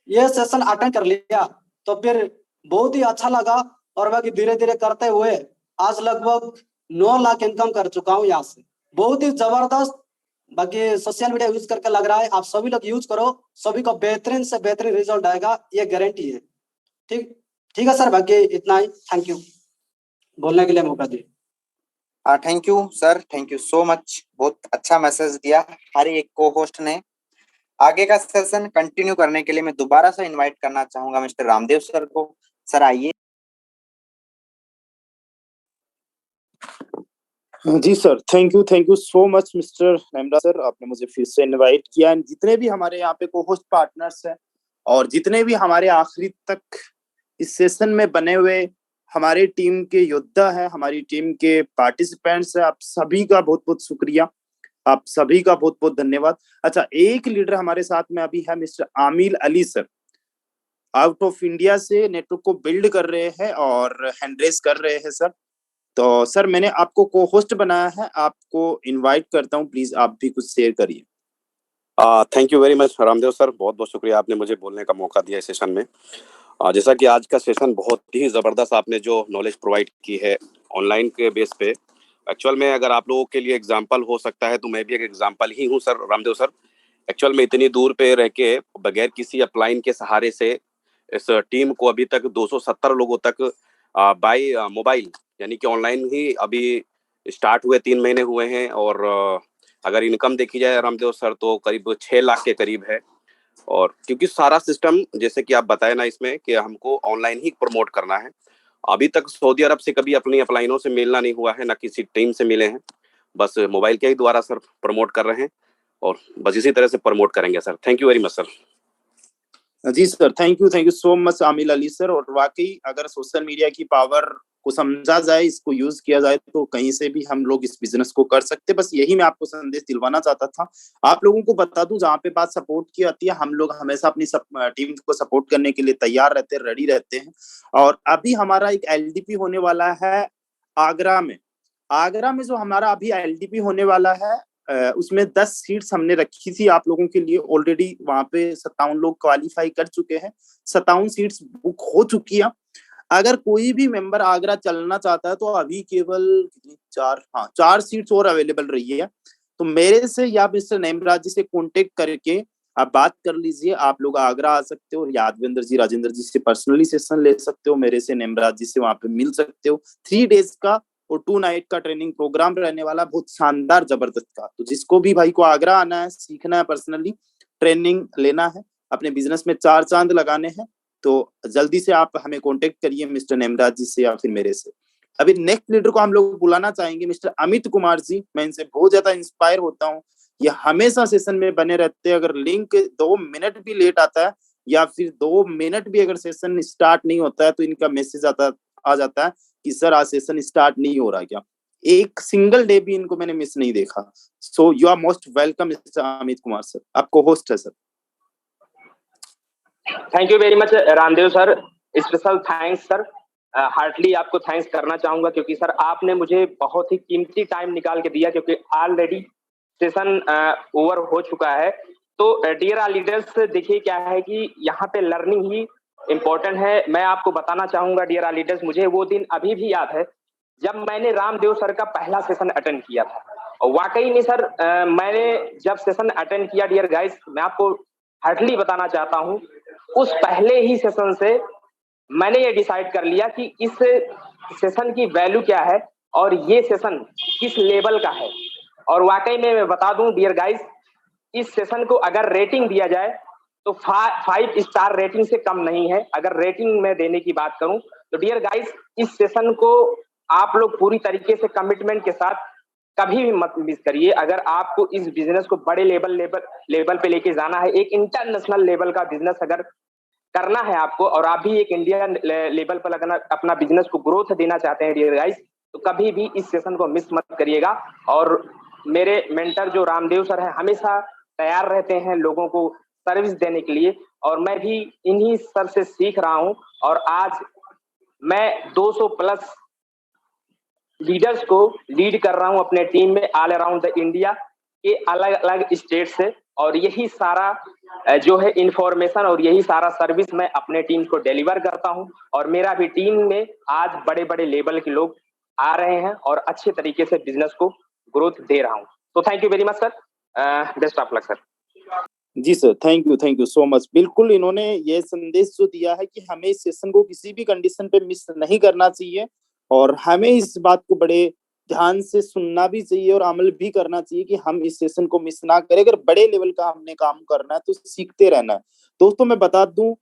[SPEAKER 8] ये सेशन अटेंड कर लिया तो फिर बहुत ही अच्छा लगा, और बाकी धीरे धीरे करते हुए आज लगभग 9 लाख इनकम कर चुका हूँ यहाँ से। बहुत ही जबरदस्त। बाकी सोशल मीडिया यूज करके लग रहा है आप सभी लोग यूज करो, सभी को बेहतरीन से बेहतरीन रिजल्ट आएगा, ये गारंटी है। ठीक है सर, बाकी इतना ही। थैंक यू बोलने के लिए मौका दिया।
[SPEAKER 1] Thank you sir, thank you so much, बहुत अच्छा मैसेज दिया हर एक को होस्ट ने। आगे का सेशन कंटिन्यू करने के लिए मैं दोबारा से इनवाइट करना चाहूंगा मिस्टर रामदेव सर को। सर आइए।
[SPEAKER 2] जी sir, thank you so much mister Nemra sir, आपने मुझे फिर से इनवाइट किया। जितने भी हमारे यहाँ पे को होस्ट पार्टनर्स हैं और जितने भी हमारे आखिरी तक इस सेशन में बने हुए हमारे टीम के योद्धा हैं, हमारी टीम के पार्टिसिपेंट्स हैं, आप सभी का बहुत बहुत शुक्रिया, आप सभी का बहुत बहुत धन्यवाद। अच्छा, एक लीडर हमारे साथ में अभी है mister Aamil Ali sir, out of India से नेटवर्क को बिल्ड कर रहे हैं और हैंडरेस कर रहे हैं सर। तो सर मैंने आपको को होस्ट बनाया है, आपको इनवाइट करता हूँ, प्लीज आप भी कुछ शेयर करिए।
[SPEAKER 9] Thank you very much Ramdev sir, बहुत बहुत शुक्रिया, आपने मुझे बोलने का मौका दिया इस सेशन में। जैसा कि आज का सेशन बहुत ही ज़बरदस्त आपने जो नॉलेज प्रोवाइड की है ऑनलाइन के बेस पे, एक्चुअल में अगर आप लोगों के लिए एग्जांपल हो सकता है तो मैं भी एक एग्जांपल ही हूँ सर रामदेव सर। एक्चुअल में इतनी दूर पे रह के बगैर किसी अपलाइन के सहारे से इस टीम को अभी तक 270 लोगों तक बाय मोबाइल यानी कि ऑनलाइन ही अभी स्टार्ट हुए 3 महीने हुए हैं, और अगर इनकम देखी जाए रामदेव सर तो करीब 6 लाख के करीब है। और क्योंकि सारा सिस्टम जैसे कि आप बताए ना इसमें कि हमको ऑनलाइन ही प्रमोट करना है, अभी तक सऊदी अरब से कभी अपनी अपलाइनों से मिलना नहीं हुआ है, ना किसी टीम से मिले हैं, बस मोबाइल के ही द्वारा सर प्रमोट कर रहे हैं और बस इसी तरह से प्रमोट करेंगे sir. Thank you very much sir.
[SPEAKER 2] जी sir, thank you so much Amil Ali sir. और वाकई अगर सोशल मीडिया की पावर को समझा जाए, इसको यूज किया जाए तो कहीं से भी हम लोग इस बिजनेस को कर सकते। बस यही मैं आपको संदेश दिलवाना चाहता था। आप लोगों को बता दूं, जहाँ पे बात सपोर्ट की आती है, हम लोग हमेशा अपनी टीम को सपोर्ट करने के लिए तैयार रहते हैं, रेडी रहते हैं। और अभी हमारा एक एलडीपी होने वाला है आगरा में। आगरा में जो हमारा अभी एलडीपी होने वाला है उसमें 10 सीट्स हमने रखी थी आप लोगों के लिए। ऑलरेडी वहां पे 57 लोग क्वालिफाई कर चुके हैं, 57 सीट्स बुक हो चुकी है। अगर कोई भी मेंबर आगरा चलना चाहता है तो अभी केवल 4 सीट्स और अवेलेबल रही है। तो मेरे से या मिस्टर नेमराज जी से कांटेक्ट करके आप बात कर लीजिए। आप लोग आगरा आ सकते हो, यादवेंद्र जी, राजेंद्र जी से पर्सनली सेशन ले सकते हो, मेरे से नेमराज जी से वहां पे मिल सकते हो। 3 डेज का और 2 नाइट का ट्रेनिंग प्रोग्राम रहने वाला, बहुत शानदार जबरदस्त का। तो जिसको भी भाई को आगरा आना है, सीखना है, पर्सनली ट्रेनिंग लेना है, अपने बिजनेस में 4 चांद लगाने हैं, तो जल्दी से आप हमें कांटेक्ट करिए मिस्टर नेमराज जी से या फिर मेरे से। अभी नेक्स्ट लीडर को हम लोग बुलाना चाहेंगे मिस्टर अमित कुमार जी। मैं इनसे बहुत ज्यादा इंस्पायर होता हूँ, ये हमेशा सेशन में बने रहते हैं। अगर लिंक 2 मिनट भी लेट आता है या फिर 2 मिनट भी अगर सेशन स्टार्ट नहीं होता है तो इनका मैसेज आ जाता है कि सर आज सेशन स्टार्ट नहीं हो रहा क्या। एक सिंगल डे भी इनको मैंने मिस नहीं देखा। So you are most welcome mister Amit Kumar sir, आपको होस्ट है sir.
[SPEAKER 5] Thank you very much Ramdev sir, special thanks sir, heartly आपको थैंक्स करना चाहूंगा क्योंकि सर आपने मुझे बहुत ही कीमती टाइम निकाल के दिया, क्योंकि ऑलरेडी सेशन ओवर हो चुका है। तो डियर लीडर्स, देखिए क्या है कि यहाँ पे लर्निंग ही इम्पोर्टेंट है। मैं आपको बताना चाहूंगा डियर लीडर्स, मुझे वो दिन अभी भी याद है जब मैंने रामदेव सर का पहला सेशन अटेंड किया था। और वाकई में सर मैंने जब सेशन अटेंड किया डियर गाइस, मैं आपको हार्टली बताना चाहता हूँ, उस पहले ही सेशन से मैंने ये डिसाइड कर लिया कि इस सेशन की वैल्यू क्या है और ये सेशन किस लेवल का है। और वाकई में मैं बता दूं डियर गाइस, इस सेशन को अगर रेटिंग दिया जाए तो 5 स्टार रेटिंग से कम नहीं है। अगर रेटिंग में देने की बात करूं तो डियर गाइस, इस सेशन को आप लोग पूरी तरीके से कमिटमेंट के साथ कभी भी मत मिस करिए। अगर आपको इस बिजनेस को बड़े लेवल पे लेके जाना है, एक इंटरनेशनल लेवल का बिजनेस अगर करना है आपको, और आप भी एक इंडिया लेवल पर अपना बिजनेस को ग्रोथ देना चाहते हैं डियर गाइस, तो कभी भी इस सेशन को मिस मत करिएगा। और मेरे मेंटर जो रामदेव सर हैं हमेशा तैयार रहते हैं लोगों को सर्विस देने के लिए, और मैं भी इन्हीं सर से सीख रहा हूं। और आज मैं 200 प्लस लीडर्स को लीड कर रहा हूं अपने टीम में ऑल अराउंड द इंडिया के अलग अलग स्टेट से, और यही सारा जो है इंफॉर्मेशन और यही सारा सर्विस मैं अपने टीम को डिलीवर करता हूं। और मेरा भी टीम में आज बड़े बड़े लेवल के लोग आ रहे हैं और अच्छे तरीके से बिजनेस को ग्रोथ दे रहा हूं। तो thank you very much sir, best of luck sir.
[SPEAKER 2] जी sir, thank you so much. बिल्कुल इन्होंने ये संदेश जो दिया है कि हमें इस सेशन को किसी भी कंडीशन पे मिस नहीं करना चाहिए, और हमें इस बात को बड़े ध्यान से सुनना भी चाहिए और अमल भी करना चाहिए कि हम इस सेशन को मिस ना करें। अगर बड़े लेवल का हमने काम करना है तो सीखते रहना है। दोस्तों मैं बता दूं,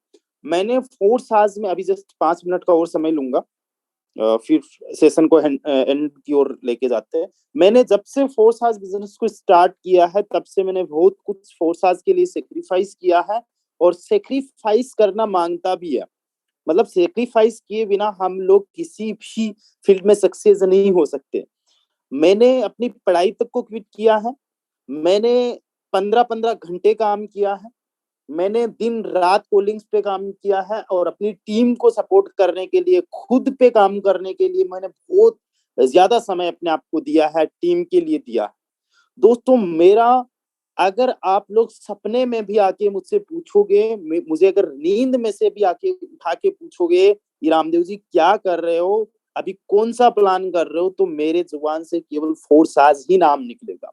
[SPEAKER 2] मैंने फोर्स आज में अभी जस्ट 5 मिनट का और समय लूंगा, फिर सेशन को एंड की ओर लेके जाते हैं। मैंने जब से फोर्स आज बिजनेस को स्टार्ट किया है तब से मैंने बहुत कुछ फोर्स आज के लिए सेक्रीफाइस किया है, और सेक्रीफाइस करना मांगता भी है। मतलब सेक्रीफाइस किए बिना हम लोग किसी भी फील्ड में सक्सेस नहीं हो सकते। मैंने अपनी पढ़ाई तक को क्विट किया है, मैंने 15-15 घंटे काम किया है, मैंने दिन रात कॉलिंग्स पे काम किया है, और अपनी टीम को सपोर्ट करने के लिए, खुद पे काम करने के लिए मैंने बहुत ज्यादा समय अपने आप को दिया है, टीम के लिए दिया है। दोस्तों मेरा, अगर आप लोग सपने में भी आके मुझसे पूछोगे, मुझे अगर नींद में से भी आके उठा के पूछोगे कि रामदेव जी क्या कर रहे हो, अभी कौन सा प्लान कर रहे हो, तो मेरे जुबान से केवल फोर्स आज ही नाम निकलेगा।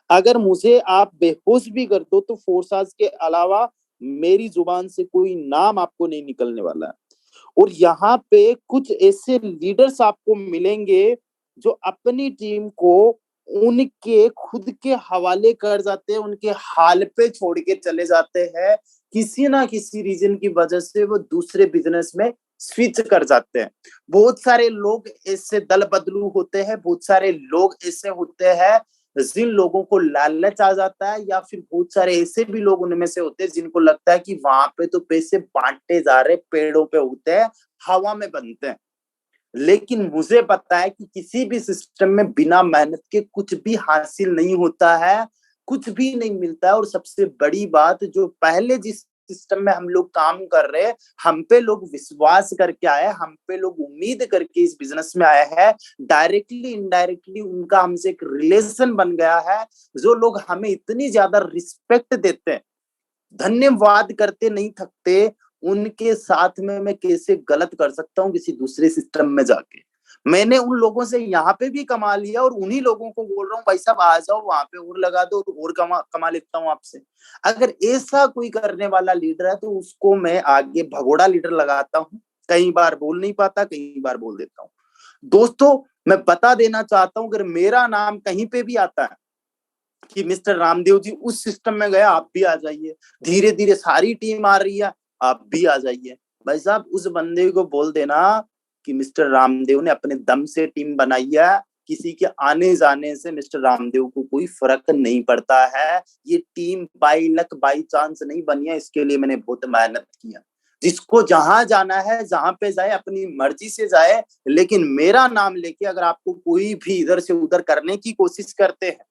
[SPEAKER 2] अगर मुझे आप बेहोश भी कर दो तो फोर्स आज के अलावा मेरी जुबान से कोई नाम आपको नहीं निकलने वाला है। और यहाँ पे कुछ ऐसे लीडर्स आपको मिलेंगे जो अपनी टीम को उनके खुद के हवाले कर जाते हैं, उनके हाल पे छोड़ के चले जाते हैं। किसी ना किसी रीजन की वजह से वो दूसरे बिजनेस में स्विच कर जाते हैं। बहुत सारे लोग ऐसे दल बदलू होते हैं, बहुत सारे लोग ऐसे होते हैं जिन लोगों को लालच आ जाता है, या फिर बहुत सारे ऐसे भी लोग उनमें से होते हैं जिनको लगता है कि वहां पे तो पैसे बांटे जा रहे, पेड़ों पे उगते हैं, हवा में बनते हैं। लेकिन मुझे पता है कि किसी भी सिस्टम में बिना मेहनत के कुछ भी हासिल नहीं होता है, कुछ भी नहीं मिलता है। और सबसे बड़ी बात, जो पहले जिस सिस्टम में हम लोग काम कर रहे हैं, हम पे लोग विश्वास करके आए, हम पे लोग उम्मीद करके इस बिजनेस में आए हैं, डायरेक्टली इनडायरेक्टली उनका हमसे एक रिलेशन बन गया है। जो लोग हमें इतनी ज्यादा रिस्पेक्ट देते हैं, धन्यवाद करते नहीं थकते, उनके साथ में मैं कैसे गलत कर सकता हूँ किसी दूसरे सिस्टम में जाके। मैंने उन लोगों से यहाँ पे भी कमा लिया, और उन्हीं लोगों को बोल रहा हूँ भाई साहब आ जाओ वहां पे और लगा दो, और कमा लेता हूँ आपसे। अगर ऐसा कोई करने वाला लीडर है तो उसको मैं आगे भगोड़ा लीडर लगाता हूँ। कई बार बोल नहीं पाता, कई बार बोल देता हूँ। दोस्तों मैं बता देना चाहता हूँ, अगर मेरा नाम कहीं पे भी आता है कि मिस्टर रामदेव जी उस सिस्टम में गया, आप भी आ जाइए। धीरे धीरे सारी टीम आ रही है, आप भी आ जाइए। भाई साहब उस बंदे को बोल देना कि मिस्टर रामदेव ने अपने दम से टीम बनाई है, किसी के आने जाने से मिस्टर रामदेव को कोई फर्क नहीं पड़ता है। ये team by luck by chance नहीं बनी है, इसके लिए मैंने बहुत मेहनत किया। जिसको जहां जाना है, जहां पे जाए, अपनी मर्जी से जाए, लेकिन मेरा नाम लेके अगर आपको कोई भी इधर से उधर करने की कोशिश करते हैं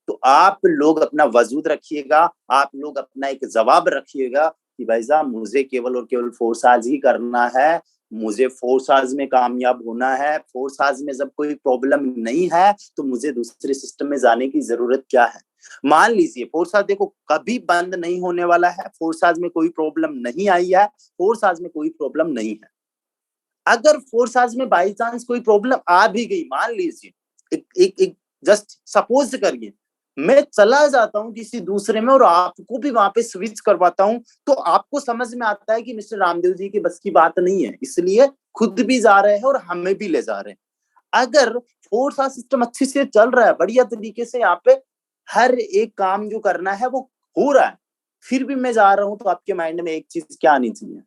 [SPEAKER 2] तो आप लोग अपना वजूद रखिएगा, आप लोग अपना एक जवाब रखिएगा कि भाई साहब मुझे केवल और केवल फोर्साज ही करना है, मुझे फोर्साज में कामयाब होना है। फोर्साज में जब कोई प्रॉब्लम नहीं है तो मुझे दूसरे सिस्टम में जाने की जरूरत क्या है। मान लीजिए फोर्साज देखो कभी बंद नहीं होने वाला है, फोर्साज में कोई प्रॉब्लम नहीं आई है, फोर्साज में कोई प्रॉब्लम नहीं है। अगर फोर्साज में बाई चांस कोई प्रॉब्लम आ भी गई, मान लीजिए एक जस्ट सपोज करिए मैं चला जाता हूं किसी दूसरे में और आपको भी वहां पे स्विच करवाता हूं, तो आपको समझ में आता है कि मिस्टर रामदेव जी की बस की बात नहीं है, इसलिए खुद भी जा रहे हैं और हमें भी ले जा रहे हैं। अगर फोर्स सिस्टम अच्छे से चल रहा है, बढ़िया तरीके से यहाँ पे हर एक काम जो करना है वो हो रहा है, फिर भी मैं जा रहा हूं, तो आपके माइंड में एक चीज क्या आनी चाहिए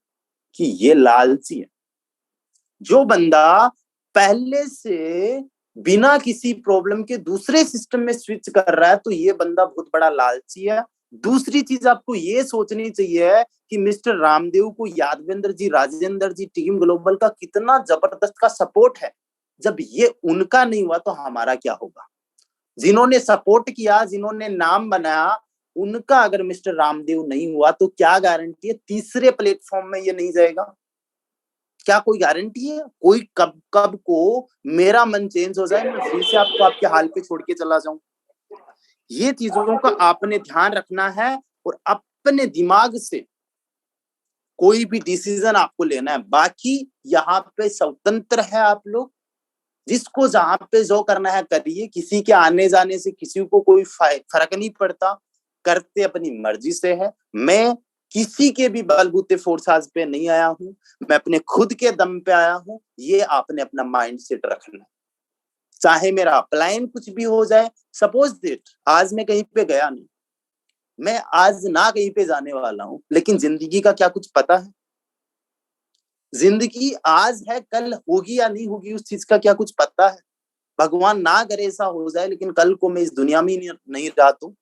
[SPEAKER 2] कि ये लालची है। जो बंदा पहले से बिना किसी प्रॉब्लम के दूसरे सिस्टम में स्विच कर रहा है तो ये बंदा बहुत बड़ा लालची है। दूसरी चीज आपको ये सोचनी चाहिए कि मिस्टर रामदेव को यादवेंद्र जी, राजेंद्र जी, टीम ग्लोबल का कितना जबरदस्त का सपोर्ट है। जब ये उनका नहीं हुआ तो हमारा क्या होगा। जिन्होंने सपोर्ट किया, जिन्होंने नाम बनाया, उनका अगर मिस्टर रामदेव नहीं हुआ तो क्या गारंटी है तीसरे प्लेटफॉर्म में ये नहीं जाएगा। क्या कोई गारंटी है? कोई कब को मेरा मन चेंज हो जाए, मैं फिर से आपको आपके हाल पे छोड़ के चला जाऊं। ये चीजों का आपने ध्यान रखना है और अपने दिमाग से कोई भी डिसीजन आपको लेना है। बाकी यहाँ पे स्वतंत्र है आप लोग, जिसको जहां पे जो करना है करिए। किसी के आने जाने से किसी को कोई फर्क नहीं पड़ता, करते अपनी मर्जी से है। मैं किसी के भी बलबूते फोर्साज पे नहीं आया हूं, मैं अपने खुद के दम पे आया हूं। ये आपने अपना माइंड सेट रखना। चाहे मेरा अपलाइन कुछ भी हो जाए, सपोज दैट आज मैं कहीं पे गया नहीं, मैं आज ना कहीं पे जाने वाला हूं, लेकिन जिंदगी का क्या कुछ पता है? जिंदगी आज है, कल होगी या नहीं होगी उस चीज का क्या कुछ पता है? भगवान ना करे ऐसा हो जाए, लेकिन कल को मैं इस दुनिया में नहीं रहा तो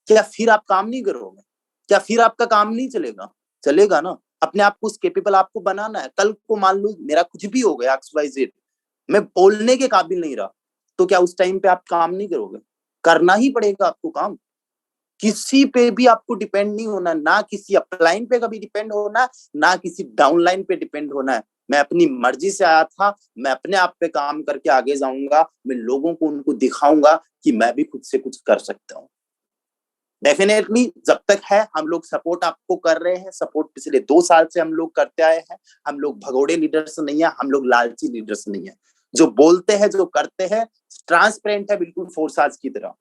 [SPEAKER 2] क्या फिर आप काम नहीं करोगे? क्या फिर आपका काम नहीं चलेगा? चलेगा ना। अपने आप को उस केपेबल आपको बनाना है। कल को मान लो मेरा कुछ भी हो गया XYZ, मैं बोलने के काबिल नहीं रहा, तो क्या उस टाइम पे आप काम नहीं करोगे? करना ही पड़ेगा आपको काम। किसी पे भी आपको डिपेंड नहीं होना, ना किसी अपलाइन पे कभी डिपेंड होना, ना किसी डाउनलाइन पे डिपेंड होना है। मैं अपनी मर्जी से आया था, मैं अपने आप पे काम करके आगे जाऊंगा, मैं लोगों को उनको दिखाऊंगा कि मैं भी खुद से कुछ कर सकता हूँ। डेफिनेटली जब तक है हम लोग सपोर्ट आपको कर रहे हैं, सपोर्ट पिछले 2 साल से हम लोग करते आए हैं। हम लोग भगोड़े लीडर्स नहीं है, हम लोग लालची लीडर्स नहीं है। जो बोलते हैं, जो करते हैं, ट्रांसपेरेंट है, बिल्कुल फोर्साज की तरह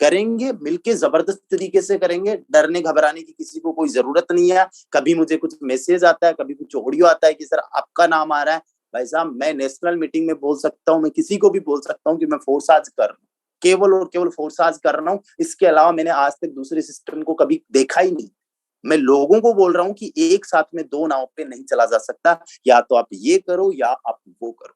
[SPEAKER 2] करेंगे, मिलके जबरदस्त तरीके से करेंगे। डरने घबराने की किसी को कोई जरूरत नहीं है। कभी मुझे कुछ मैसेज आता है, कभी कुछ ऑडियो आता है कि सर आपका नाम आ रहा है, भाई साहब मैं नेशनल मीटिंग में बोल सकता हूँ, मैं किसी को भी बोल सकता हूँ कि मैं फोर्साज कर रहा हूँ, केवल और केवल फोर्साज कर रहा हूँ। इसके अलावा मैंने आज तक दूसरे सिस्टम को कभी देखा ही नहीं। मैं लोगों को बोल रहा हूँ कि एक साथ में 2 नाव पे नहीं चला जा सकता, या तो आप ये करो या आप वो करो।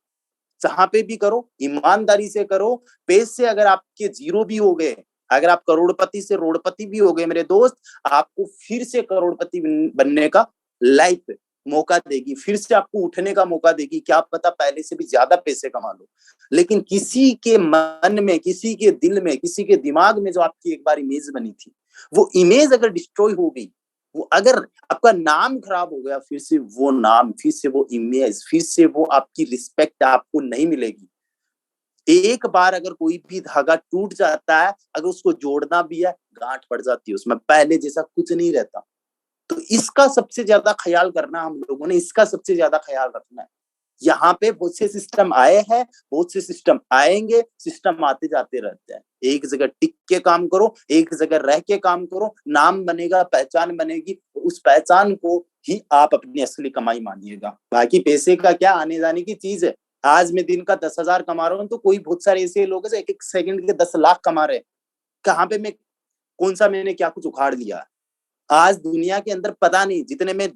[SPEAKER 2] जहां पे भी करो ईमानदारी से करो। पेज से अगर आपके 0 भी हो गए, अगर आप करोड़पति से रोड़पति भी हो गए मेरे दोस्त, आपको फिर से करोड़पति बनने का लाइफ मौका देगी, फिर से आपको उठने का मौका देगी। क्या पता पहले से भी ज्यादा पैसे कमा लो। लेकिन किसी के मन में, किसी के दिल में, किसी के दिमाग में जो आपकी एक बार इमेज बनी थी, वो इमेज अगर डिस्ट्रॉय हो गई, वो अगर आपका नाम खराब हो गया, फिर से वो नाम, फिर से वो इमेज, फिर से वो आपकी रिस्पेक्ट आपको नहीं मिलेगी। एक बार अगर कोई भी धागा टूट जाता है, अगर उसको जोड़ना भी है, गांठ पड़ जाती है उसमें, पहले जैसा कुछ नहीं रहता। तो इसका सबसे ज्यादा ख्याल करना हम लोगों ने, इसका सबसे ज्यादा ख्याल रखना है। यहाँ पे बहुत से सिस्टम आए हैं, बहुत से सिस्टम आएंगे, सिस्टम आते जाते रहते हैं। एक जगह टिक के काम करो, एक जगह रह के काम करो, नाम बनेगा, पहचान बनेगी, उस पहचान को ही आप अपनी असली कमाई मानिएगा। बाकी पैसे का क्या, आने जाने की चीज है। आज मैं दिन का 10,000 कमा रहा हूँ, तो कोई बहुत सारे ऐसे लोग हैं जो एक सेकंड के 10 लाख कमा रहे हैं। कहाँ पे मैं, कौन सा मैंने क्या कुछ उखाड़ लिया? आज दुनिया के अंदर पता नहीं, जितने में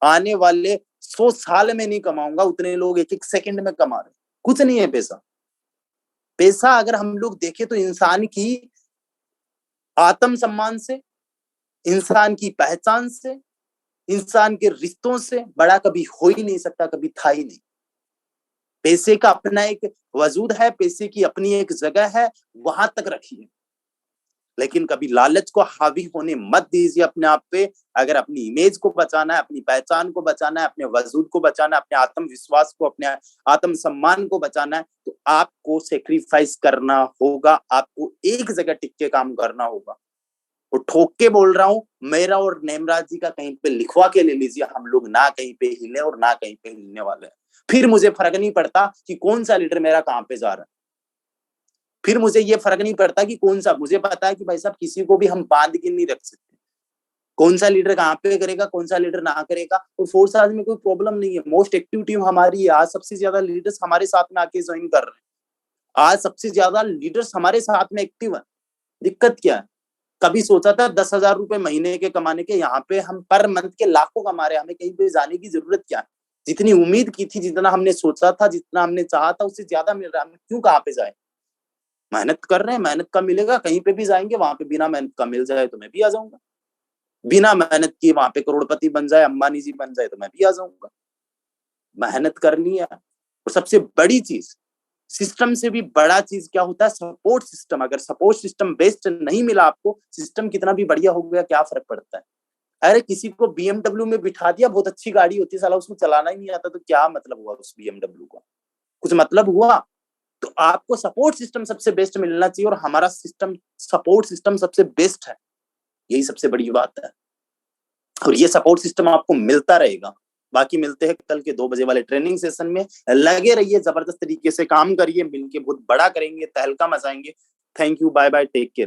[SPEAKER 2] आने वाले 100 साल में नहीं कमाऊंगा, उतने लोग एक सेकंड में कमा रहे। कुछ नहीं है पैसा। पैसा अगर हम लोग देखें तो इंसान की आत्म सम्मान से, इंसान की पहचान से, इंसान के रिश्तों से बड़ा कभी हो ही नहीं सकता, कभी था ही नहीं। पैसे का अपना एक वजूद है, पैसे की अपनी एक जगह है, वहां तक रखिए, लेकिन कभी लालच को हावी होने मत दीजिए अपने आप पे। अगर अपनी इमेज को बचाना है, अपनी पहचान को बचाना है, अपने वजूद को बचाना है, अपने आत्मविश्वास को, अपने आत्म सम्मान को बचाना है, तो आपको सेक्रीफाइस करना होगा। आपको एक जगह टिक के काम करना होगा। और ठोक के बोल रहा हूं, मेरा और नेमराज जी का कहीं पे लिखवा के ले लीजिए, हम लोग ना कहीं पे हिले और ना कहीं पे हिलने वाले हैं। फिर मुझे फर्क नहीं पड़ता कि कौन सा लीडर मेरा कहां पे जा रहा है, फिर मुझे ये फर्क नहीं पड़ता कि कौन सा, मुझे पता है कि भाई साहब किसी को भी हम बांध के नहीं रख सकते। कौन सा लीडर कहाँ पे करेगा, कौन सा लीडर ना करेगा, और फोर्स आज में कोई प्रॉब्लम नहीं है। मोस्ट एक्टिव टीम हमारी है। आज सबसे ज्यादा लीडर्स हमारे साथ में आके ज्वाइन कर रहे हैं। आज सबसे ज्यादा लीडर्स हमारे साथ में एक्टिव है। दिक्कत क्या है? कभी सोचा था 10,000 रुपए महीने के कमाने के, यहाँ पे हम पर मंथ के लाखों कमा रहे हैं। हमें कहीं पे जाने की जरूरत क्या है? जितनी उम्मीद की थी, जितना हमने सोचा था, जितना हमने चाहा था, उससे ज्यादा मिल रहा है। हम क्यों कहाँ पे जाए? मेहनत कर रहे हैं, मेहनत का मिलेगा। कहीं पे भी जाएंगे, वहां पे बिना मेहनत का मिल जाए तो मैं भी आ जाऊंगा। बिना मेहनत किए वहां पे करोड़पति बन जाए, अंबानी जी बन जाए तो मैं भी आ जाऊंगा। मेहनत करनी है। और सबसे बड़ी चीज, सिस्टम से भी बड़ा चीज क्या होता है? Support system. अगर सपोर्ट सिस्टम बेस्ट नहीं मिला आपको, सिस्टम कितना भी बढ़िया हो गया, क्या फर्क पड़ता है? अरे किसी को BMW में बिठा दिया, बहुत अच्छी गाड़ी होती है, साला उसको चलाना ही नहीं आता, तो क्या मतलब हुआ उस BMW का? कुछ मतलब हुआ? तो आपको सपोर्ट सिस्टम सबसे बेस्ट मिलना चाहिए, और हमारा सिस्टम, सपोर्ट सिस्टम सबसे बेस्ट है। यही सबसे बड़ी बात है, और ये सपोर्ट सिस्टम आपको मिलता रहेगा। बाकी मिलते हैं कल के 2 बजे वाले ट्रेनिंग सेशन में। लगे रहिए, जबरदस्त तरीके से काम करिए, मिलके बहुत बड़ा करेंगे, तहलका मचाएंगे। Thank you, bye bye, take care.